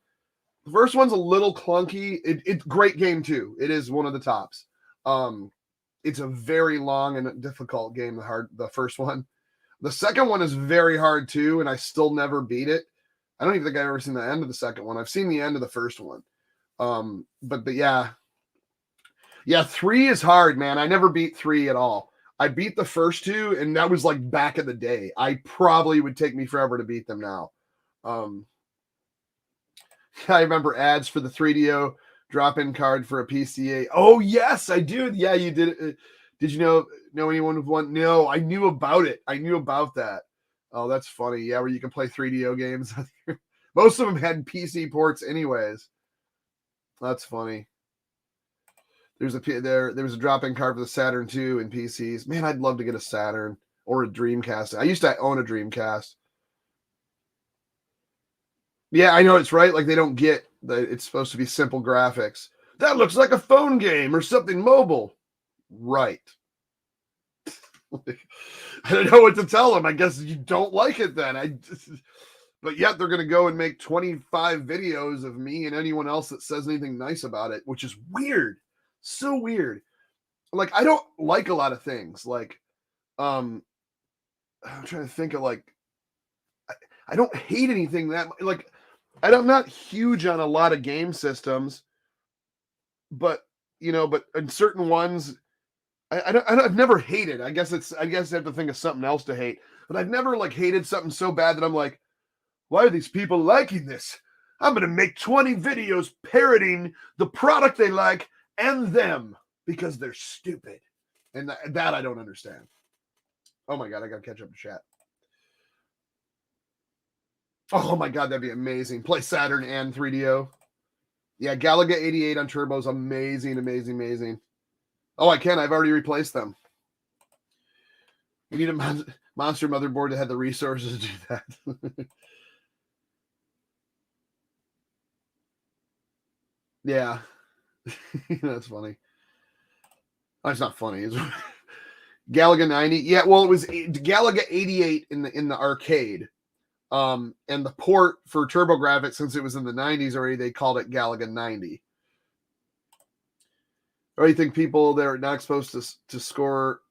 a little clunky. It's great game too. It is one of the tops. It's a very long and difficult game. The first one. The second one is very hard too, and I still never beat it. I don't even think I've ever seen the end of the second one. I've seen the end of the first one. But yeah. Yeah, 3 is hard, man. I never beat 3 at all. I beat the first 2, and that was like back in the day. I probably would take me forever to beat them now. I remember ads for the 3DO drop-in card for a PCA. Oh, yes, I do. Yeah, you did. Did you know anyone with one? No, I knew about it. I knew about that. Oh, that's funny. Yeah, where you can play 3DO games. Most of them had PC ports anyways. That's funny. There was a drop-in card for the Saturn 2 in PCs. Man, I'd love to get a Saturn or a Dreamcast. I used to own a Dreamcast. Yeah, I know it's right. Like, they don't get that it's supposed to be simple graphics. That looks like a phone game or something mobile. Right. I don't know what to tell them. I guess you don't like it then. But yet they're going to go and make 25 videos of me and anyone else that says anything nice about it, which is weird. So weird. Like, I don't like a lot of things. Like, I'm trying to think of like, I don't hate anything that like, I'm not huge on a lot of game systems, but but in certain ones, I've never hated. I guess I have to think of something else to hate, but I've never like hated something so bad that I'm like, why are these people liking this? I'm going to make 20 videos parodying the product they like and them because they're stupid. And that I don't understand. Oh my God, I got to catch up to chat. Oh my God, that'd be amazing. Play Saturn and 3DO. Yeah, Galaga 88 on Turbo is amazing, amazing, amazing. Oh, I can. I've already replaced them. We need a monster motherboard that had the resources to do that. Yeah. That's funny. Oh, it's not funny. It's Galaga 90. Yeah, well, it was Galaga 88 in the arcade. And the port for Turbografx, since it was in the 90s already, they called it Galaga 90. Or you think people that are not exposed to score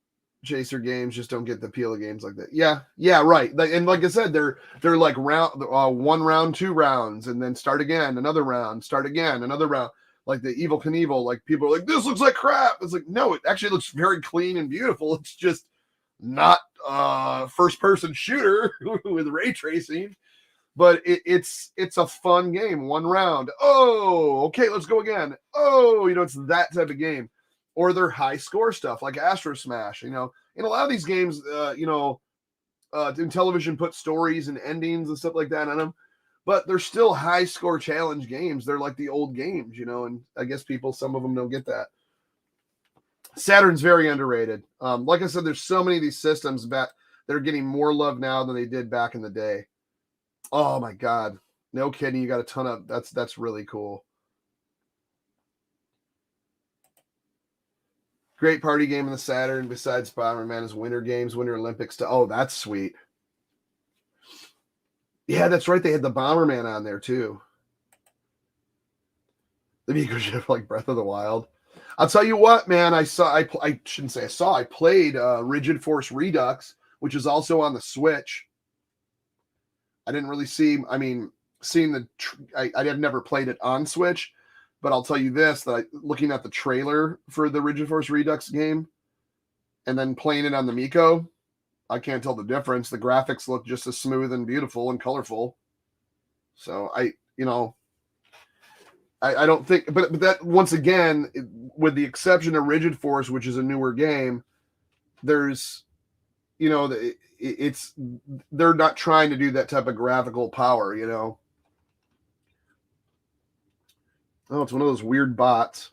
chaser games just don't get the appeal of games like that? Yeah, right. And like I said, they're like round 1 round, 2 rounds, and then start again, another round, start again, another round. Like the Evil Knievel, like people are like, this looks like crap. It's like, no, it actually looks very clean and beautiful. It's just not first person shooter with ray tracing. But it's a fun game. 1 round. Oh, okay, let's go again. Oh, it's that type of game. Or they're high score stuff like Astro Smash. In a lot of these games, in television put stories and endings and stuff like that on them. But they're still high score challenge games. They're like the old games, and I guess some of them don't get that. Saturn's very underrated. Like I said, there's so many of these systems that are getting more love now than they did back in the day. Oh my God. No kidding. You got a ton of that's really cool. Great party game in the Saturn besides Bomberman is Winter Games, Winter Olympics. Oh, that's sweet. Yeah, that's right. They had the Bomberman on there too. The Miko ship like Breath of the Wild. I'll tell you what, man. I shouldn't say I saw. I played Rigid Force Redux, which is also on the Switch. I didn't really see. I mean, seeing the. I have never played it on Switch, but I'll tell you this: that looking at the trailer for the Rigid Force Redux game, and then playing it on the Miko, I can't tell the difference. The graphics look just as smooth and beautiful and colorful. So I don't think, but that once again, with the exception of Rigid Force, which is a newer game, there's, it's they're not trying to do that type of graphical power, Oh, it's one of those weird bots.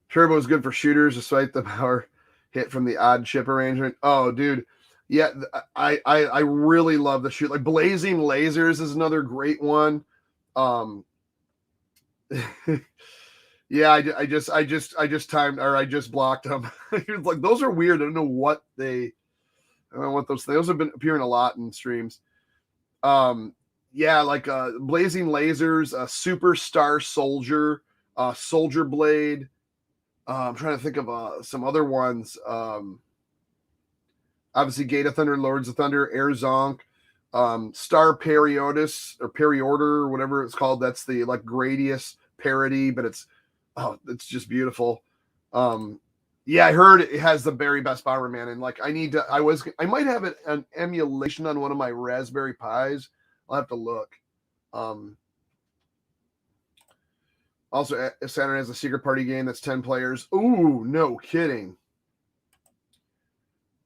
Turbo is good for shooters despite the power hit from the odd chip arrangement. Oh, dude. Yeah, I really love the shoot. Like Blazing Lasers is another great one. Yeah, I just timed, or I just blocked them. Like those are weird. I don't know what those have been appearing a lot in streams. Yeah, like Blazing Lasers, Superstar Soldier, Soldier Blade. I'm trying to think of some other ones. Obviously, Gate of Thunder, Lords of Thunder, Air Zonk, Star Periodos or Periorder or whatever it's called. That's the like Gradius parody, but it's just beautiful. Yeah, I heard it has the very best Bomberman, and like I might have an emulation on one of my Raspberry Pis. I'll have to look. Also, Saturn has a secret party game that's 10 players. Ooh, no kidding.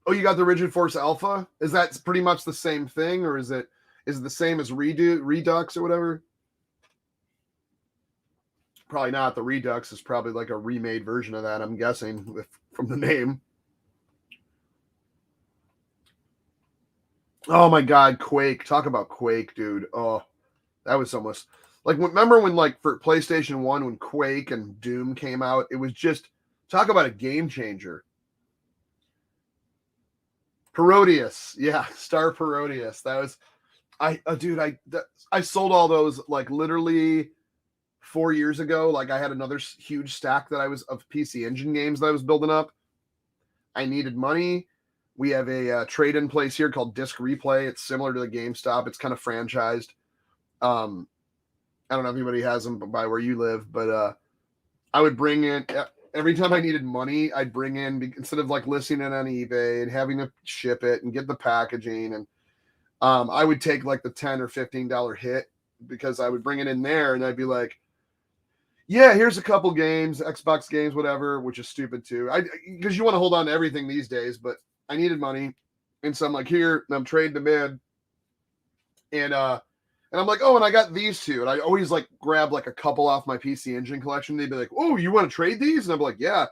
Oh, you got the Rigid Force Alpha? Is that pretty much the same thing, or is it the same as Redux or whatever? Probably not. The Redux is probably like a remade version of that, I'm guessing, from the name. Oh my God, Quake. Talk about Quake, dude. Oh, that was almost like, remember when like for PlayStation 1 when Quake and Doom came out, it was just, talk about a game changer. Parodius. Yeah, Star Parodius. That was I sold all those like literally 4 years ago. Like I had another huge stack that I was of PC Engine games that I was building up. I needed money. We have a trade-in place here called Disc Replay. It's similar to the GameStop. It's kind of franchised. I don't know if anybody has them by where you live, but I would bring in every time I needed money. I'd bring in, instead of like listing it on eBay and having to ship it and get the packaging, and I would take like the $10 or $15 hit because I would bring it in there and I'd be like, yeah, here's a couple games, Xbox games, whatever, which is stupid too. Because you want to hold on to everything these days, but I needed money. And so I'm like, here, and I'm trading them in. And I'm like, oh, and I got these two. And I always like grab like a couple off my PC Engine collection. They'd be like, oh, you want to trade these? And I'm like, yeah.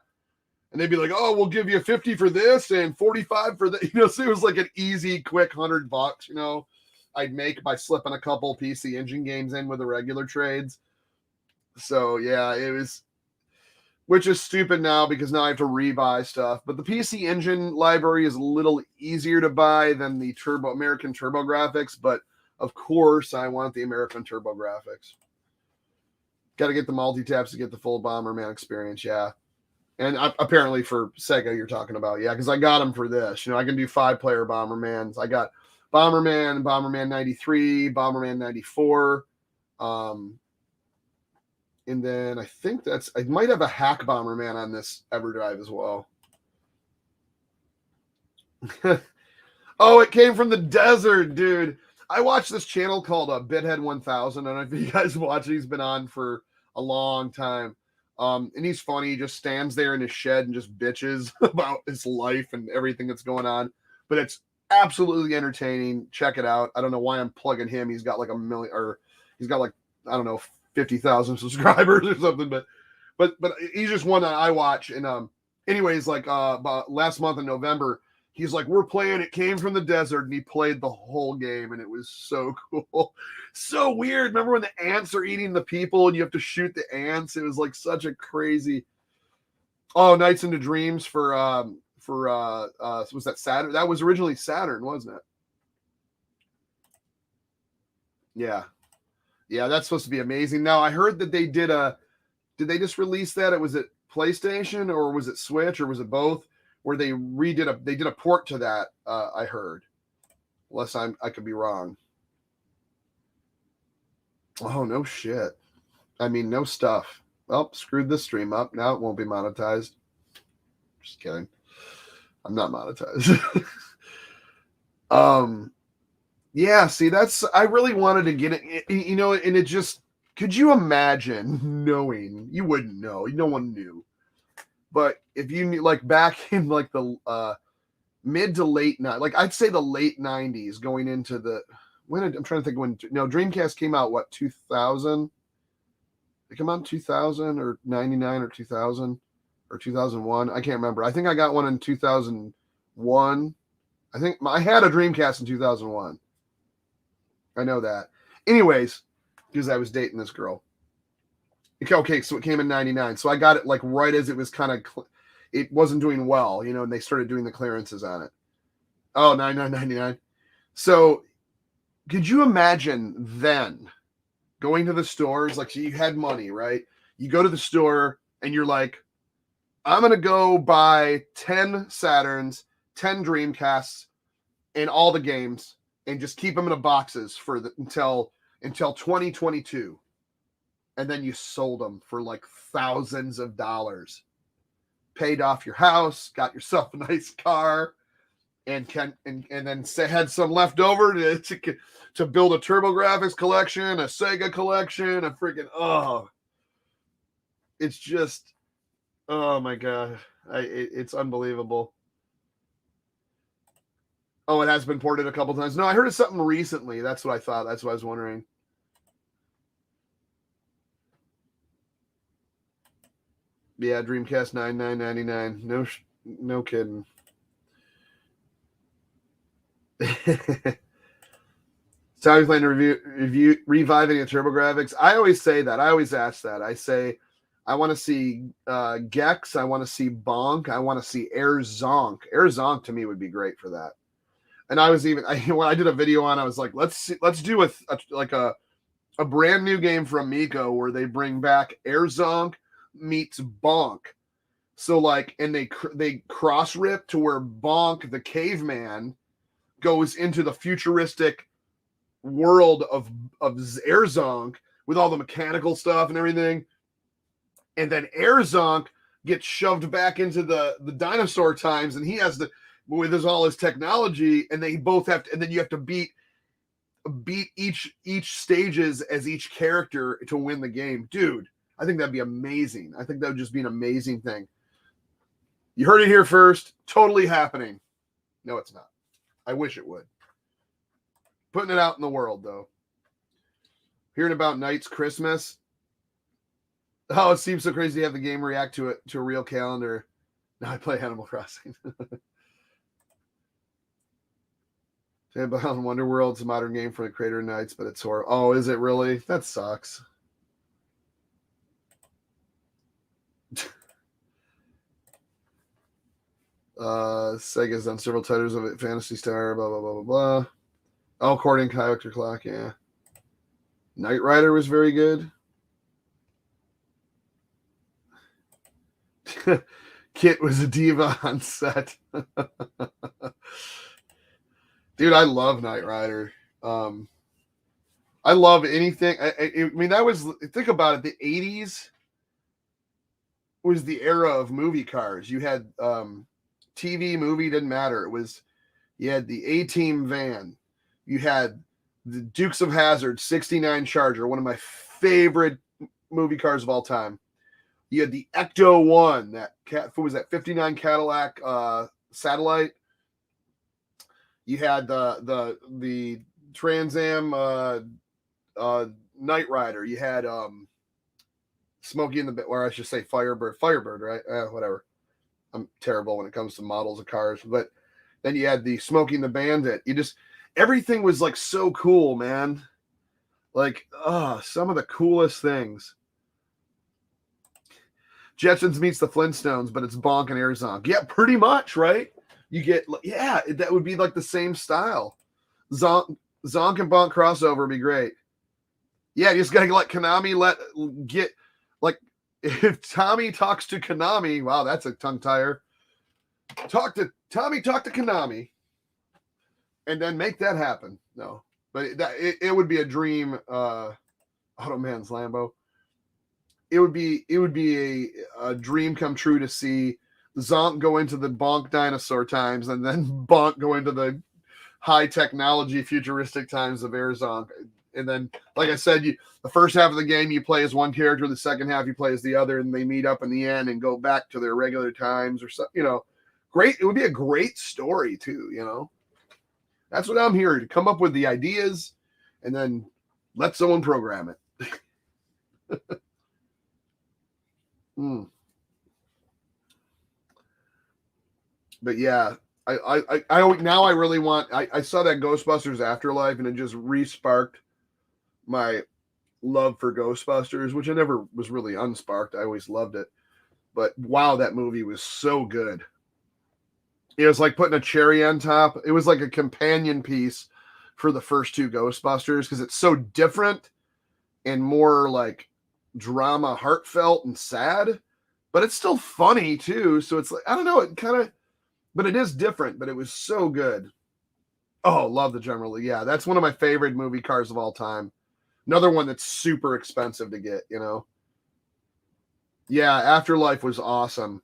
And they'd be like, oh, we'll give you 50 for this and 45 for that. So it was like an easy, quick $100, I'd make by slipping a couple PC Engine games in with the regular trades. So yeah, it was, which is stupid now because now I have to rebuy stuff. But the PC Engine library is a little easier to buy than the American Turbografx. But of course, I want the American Turbografx. Got to get the multi-taps to get the full Bomberman experience, yeah. And apparently for Sega, you're talking about, yeah, because I got them for this. I can do 5-player Bombermans. I got Bomberman, Bomberman 93, Bomberman 94. And then I think I might have a hack Bomberman on this EverDrive as well. Oh, it came from the desert, dude. I watched this channel called Bithead 1000. I don't know if you guys watch it. He's been on for a long time. And he's funny. He just stands there in his shed and just bitches about his life and everything that's going on. But it's absolutely entertaining. Check it out. I don't know why I'm plugging him. He's got like a million, or he's got like, I don't know, 50,000 subscribers or something. But he's just one that I watch. And anyways, like last month in November, he's like, we're playing It Came from the Desert, and he played the whole game, and it was so cool. So weird. Remember when the ants are eating the people and you have to shoot the ants? It was like such a crazy. Oh, Nights into Dreams for was that Saturn? That was originally Saturn, wasn't it? Yeah. Yeah, that's supposed to be amazing. Now I heard that did they just release that? Was it PlayStation or was it Switch or was it both? Where they did a port to that, I heard. Unless I could be wrong. Oh, no shit. I mean, no stuff. Well, screwed this stream up. Now it won't be monetized. Just kidding. I'm not monetized. Yeah, see, I really wanted to get it, and it just, could you imagine knowing? You wouldn't know. No one knew. But if you knew, like back in like the mid to late like I'd say the late 90s going into I'm trying to think when, no, Dreamcast came out, what, 2000? It came out in 2000 or 99 or 2000 or 2001. I can't remember. I think I got one in 2001. I think I had a Dreamcast in 2001. I know that. Anyways, because I was dating this girl. Okay, so it came in 99. So I got it like right as it was kind of, it wasn't doing well, and they started doing the clearances on it. Oh, 99.99. So could you imagine then going to the stores? Like, so you had money, right? You go to the store and you're like, I'm going to go buy 10 Saturns, 10 Dreamcasts, and all the games, and just keep them in boxes until 2022. And then you sold them for like thousands of dollars, paid off your house, got yourself a nice car, and then had some left over to build a Turbografx collection, a Sega collection, a freaking it's just, oh my god, it's unbelievable. Oh, it has been ported a couple times. No, I heard of something recently. That's what I thought. That's what I was wondering. Yeah, Dreamcast 99.99. No kidding. So I was planning to reviving a Turbografx. I always say that. I always ask that. I say, I want to see Gex. I want to see Bonk. I want to see Air Zonk. Air Zonk to me would be great for that. And I was when I did a video on, I was like, let's do a brand new game from Amico where they bring back Air Zonk meets Bonk. So like, and they cross rip to where Bonk the caveman goes into the futuristic world of Air Zonk with all the mechanical stuff and everything, and then Air Zonk gets shoved back into the dinosaur times, and he has to, with all his technology, and they both have to, and then you have to beat each stages as each character to win the game. Dude, I think that'd be amazing. I think that would just be an amazing thing. You heard it here first. Totally happening. No, it's not. I wish it would. Putting it out in the world, though. Hearing about Knight's Christmas. Oh, it seems so crazy to have the game react to a real calendar. Now I play Animal Crossing. Wonder World's a modern game for the creator of Knights, but it's horrible. Oh, is it really? That sucks. Sega's done several titles of it. Phantasy Star, blah, blah, blah, blah, blah. Oh, according to Character Clock, yeah. Knight Rider was very good. Kit was a diva on set. Dude, I love Knight Rider. I love anything. I mean, that was, think about it, the 80s was the era of movie cars. You had TV, movie, didn't matter. You had the A-Team van. You had the Dukes of Hazzard 69 Charger, one of my favorite movie cars of all time. You had the Ecto 1, what was that, 59 Cadillac Satellite. You had the Trans Am Knight Rider. You had Smokey and the, or I should say Firebird, right? Whatever. I'm terrible when it comes to models of cars, but Then you had the Smoking the Bandit. Everything was like so cool, man. Like, some of the coolest things. Jetsons meets the Flintstones, but it's Bonk and Air Zonk. Yeah, pretty much, right? You get, that would be like the same style. Zonk and Bonk crossover would be great. Yeah, you just gotta let Konami get like if Tommy talks to Konami. Wow, that's a tongue tire. Talk to Konami, and then make that happen. No, but it would be a dream. Automan's Lambo. It would be a dream come true to see Zonk go into the Bonk dinosaur times, and then Bonk go into the high technology futuristic times of Air Zonk. And then, like I said, the first half of the game you play as one character, the second half you play as the other, and they meet up in the end and go back to their regular times or something. Great. It would be a great story too. That's what I'm here to come up with the ideas, and then let someone program it. But yeah, I now I really want. I saw that Ghostbusters Afterlife, and it just re-sparked my love for Ghostbusters, which I never was really unsparked. I always loved it. But wow, that movie was so good. It was like putting a cherry on top. It was like a companion piece for the first two Ghostbusters because it's so different and more like drama, heartfelt and sad, but it's still funny too. So it's like, I don't know, it kind of, but it is different, but it was so good. Oh, love the General Lee. Yeah, that's one of my favorite movie cars of all time. Another one that's super expensive to get, Yeah, Afterlife was awesome.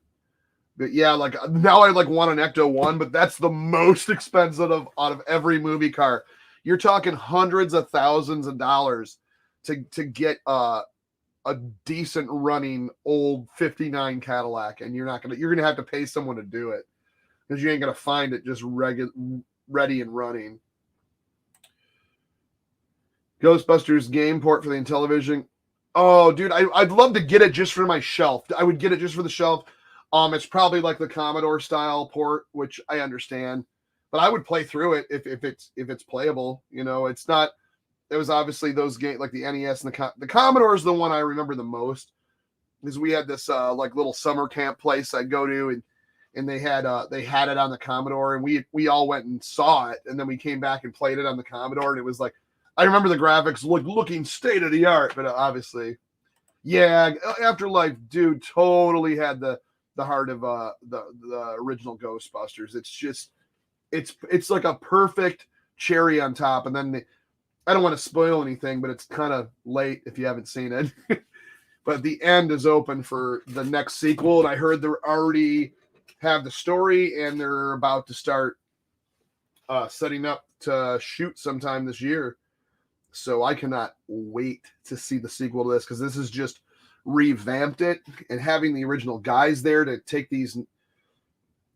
But yeah, like now I like want an Ecto 1, but that's the most expensive out of every movie car. You're talking hundreds of thousands of dollars to get a decent running old 59 Cadillac, and you're gonna have to pay someone to do it because you ain't gonna find it just ready and running. Ghostbusters game port for the Intellivision. Oh, dude, I'd love to get it just for my shelf. I would get it just for the shelf. It's probably like the Commodore style port, which I understand, but I would play through it if it's playable. It's not. It was obviously those games like the NES and the Commodore is the one I remember the most because we had this like little summer camp place I'd go to and they had it on the Commodore and we all went and saw it and then we came back and played it on the Commodore and it was like. I remember the graphics looking state of the art, but obviously, yeah, Afterlife, dude, totally had the heart of the original Ghostbusters. It's just, it's like a perfect cherry on top. And then I don't want to spoil anything, but it's kind of late if you haven't seen it. But the end is open for the next sequel, and I heard they already have the story, and they're about to start setting up to shoot sometime this year. So I cannot wait to see the sequel to this because this is just revamped it and having the original guys there to take these,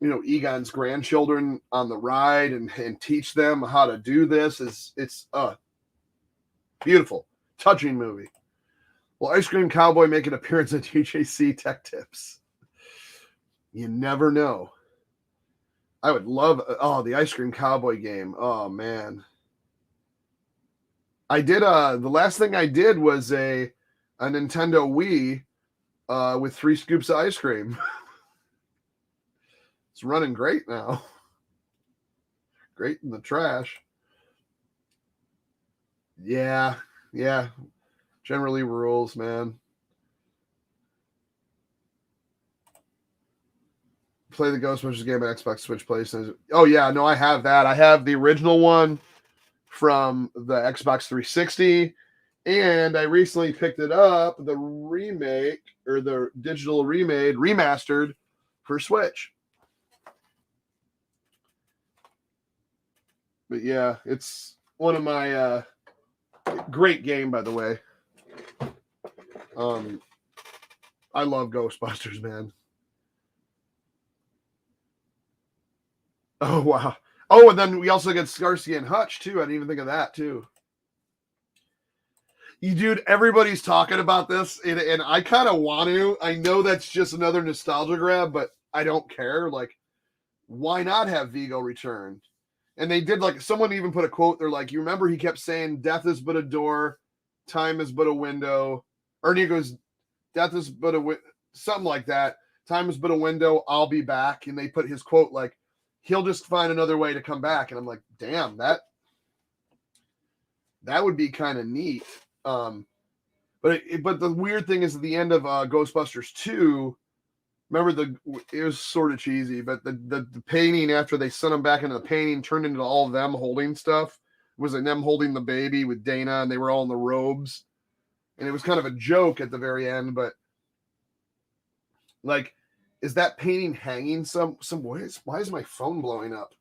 Egon's grandchildren on the ride and teach them how to do this it's beautiful, touching movie. Will Ice Cream Cowboy make an appearance at UJC Tech Tips? You never know. I would love the Ice Cream Cowboy game. Oh man. I did the last thing I did was a Nintendo Wii with 3 scoops of ice cream. It's running great now. Great in the trash. Yeah. Generally rules, man. Play the Ghostbusters game on Xbox, Switch, PlayStation. Oh yeah, no, I have that. I have the original one from the Xbox 360, and I recently picked it up, the remake or the digital remastered for Switch. But yeah, it's one of my great game, by the way. I love Ghostbusters, man. Oh wow. Oh, and then we also get Starsky and Hutch too. I didn't even think of that too. Dude, everybody's talking about this, and I kind of want to. I know that's just another nostalgia grab, but I don't care. Like, why not have Vigo return? And they did, like, someone even put a quote. They're like, you remember he kept saying, death is but a door, time is but a window. Or he goes, death is but a something like that. Time is but a window, I'll be back. And they put his quote like, he'll just find another way to come back. And I'm like, damn, that would be kind of neat. But the weird thing is at the end of Ghostbusters 2, remember it was sort of cheesy, but the painting after they sent them back into the painting turned into all of them holding stuff. It was like them holding the baby with Dana, and they were all in the robes. And it was kind of a joke at the very end, but like, is that painting hanging some ways? Why is my phone blowing up?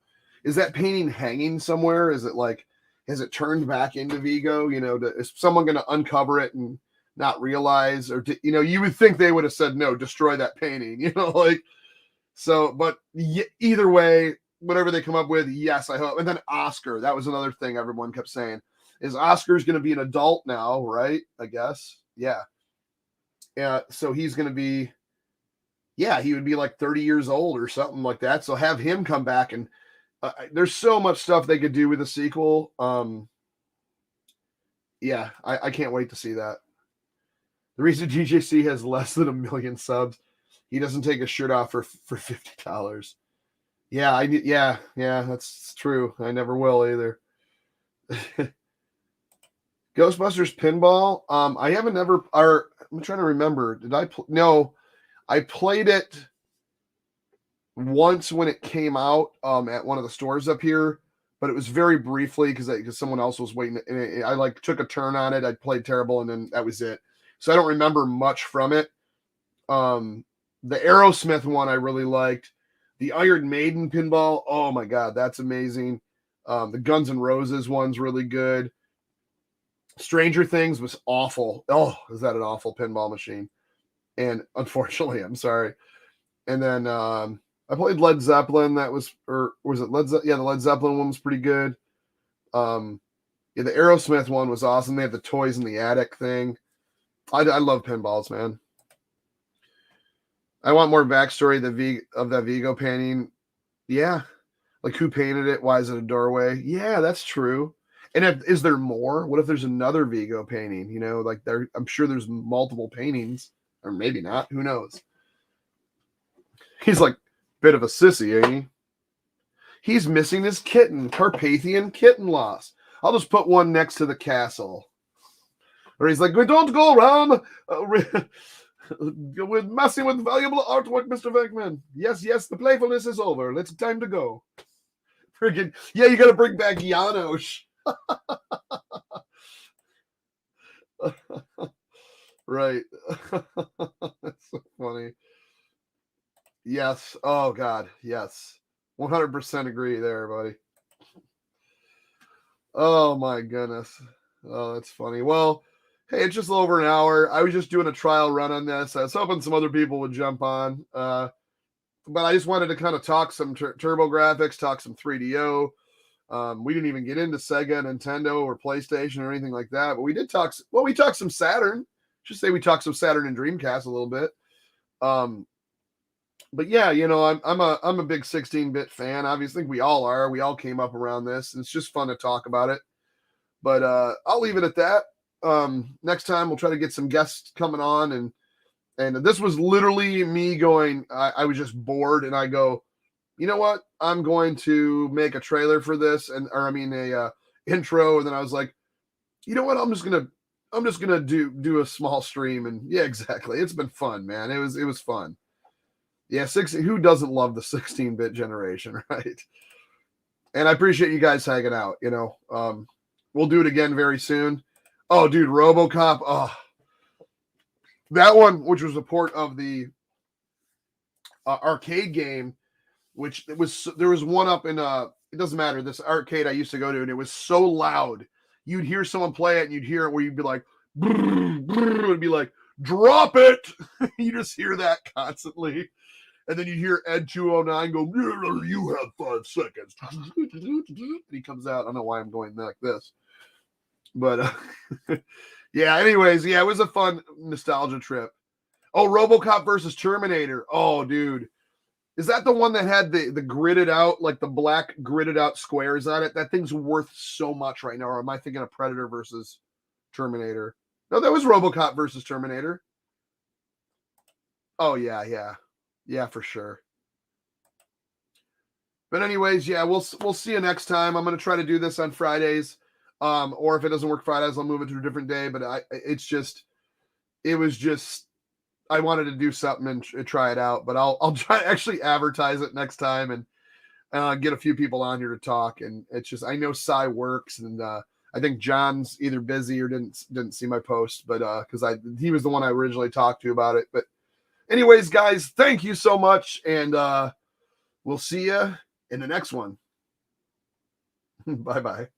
Is that painting hanging somewhere? Is it like, has it turned back into Vigo? You know, is someone going to uncover it and not realize? Or, you know, you would think they would have said, no, destroy that painting, you know, like, so, but either way, whatever they come up with, yes, I hope. And then Oscar, that was another thing everyone kept saying, is Oscar's going to be an adult now, right? I guess. Yeah. Yeah. So he's going to be, yeah, he would be like 30 years old or something like that. So have him come back, and there's so much stuff they could do with a sequel. Yeah, I can't wait to see that. The reason GJC has less than 1 million subs, he doesn't take his shirt off for $50. Yeah, yeah, that's true. I never will either. Ghostbusters pinball. I haven't ever. I'm trying to remember. Did I? No, I played it once when it came out at one of the stores up here, but it was very briefly because someone else was waiting. And I like took a turn on it. I played terrible, and then that was it. So I don't remember much from it. The Aerosmith one I really liked. The Iron Maiden pinball. Oh my god, that's amazing. The Guns N' Roses one's really good. Stranger Things was awful. Oh, is that an awful pinball machine? And unfortunately, I'm sorry. And then I played Led Zeppelin. That was, or was it Led Zeppelin? Yeah, the Led Zeppelin one was pretty good. Yeah, the Aerosmith one was awesome. They had the toys in the attic thing. I love pinballs, man. I want more backstory of that Vigo painting. Yeah. Like, who painted it? Why is it a doorway? Yeah, that's true. And is there more? What if there's another Vigo painting? You know, like I'm sure there's multiple paintings, or maybe not. Who knows? He's like a bit of a sissy, ain't he? He's missing his kitten. Carpathian kitten loss. I'll just put one next to the castle. Or he's like, we don't go around with messing with valuable artwork, Mr. Venkman. Yes, the playfulness is over. It's time to go. Freaking, yeah, you got to bring back Janosch. Right. That's so funny. Yes. Oh God. Yes. 100% agree there, buddy. Oh my goodness. Oh, that's funny. Well, hey, it's just over an hour. I was just doing a trial run on this. I was hoping some other people would jump on. But I just wanted to kind of talk some Turbografx, talk some 3DO. We didn't even get into Sega, Nintendo, or PlayStation or anything like that. But we did talk. Well, we talked some Saturn. Just say we talked some Saturn and Dreamcast a little bit. But yeah, you know, I'm a big 16-bit fan. Obviously, we all are. We all came up around this. And it's just fun to talk about it. But I'll leave it at that. Next time we'll try to get some guests coming on, and this was literally me going. I was just bored, and I go, you know what? I'm going to make a trailer for this, a intro, and then I was like, you know what? I'm just gonna do a small stream, and yeah, exactly. It's been fun, man. It was fun. Yeah, who doesn't love the 16-bit generation, right? And I appreciate you guys hanging out. You know, we'll do it again very soon. Oh, dude, RoboCop. Oh, that one, which was a port of the arcade game, which there was one up in it doesn't matter, this arcade I used to go to, and it was so loud. You'd hear someone play it, and you'd hear it where you'd be like, brrr, brrr, it'd be like, drop it. You just hear that constantly. And then you hear Ed 209 go, you have 5 seconds. And he comes out. I don't know why I'm going like this. But yeah, anyways, yeah, it was a fun nostalgia trip. Oh, RoboCop versus Terminator. Oh, dude. Is that the one that had the gridded out, like the black gridded out squares on it? That thing's worth so much right now. Or am I thinking of Predator versus Terminator? No, that was RoboCop versus Terminator. Oh yeah, for sure. But anyways, yeah, we'll see you next time. I'm gonna try to do this on Fridays, or if it doesn't work Fridays, I'll move it to a different day. But it was just I wanted to do something and try it out. But I'll try to actually advertise it next time and get a few people on here to talk. And it's just I know Cy works, and I think John's either busy or didn't see my post, but because he was the one I originally talked to about it. But anyways, guys, thank you so much, and we'll see you in the next one. Bye-bye.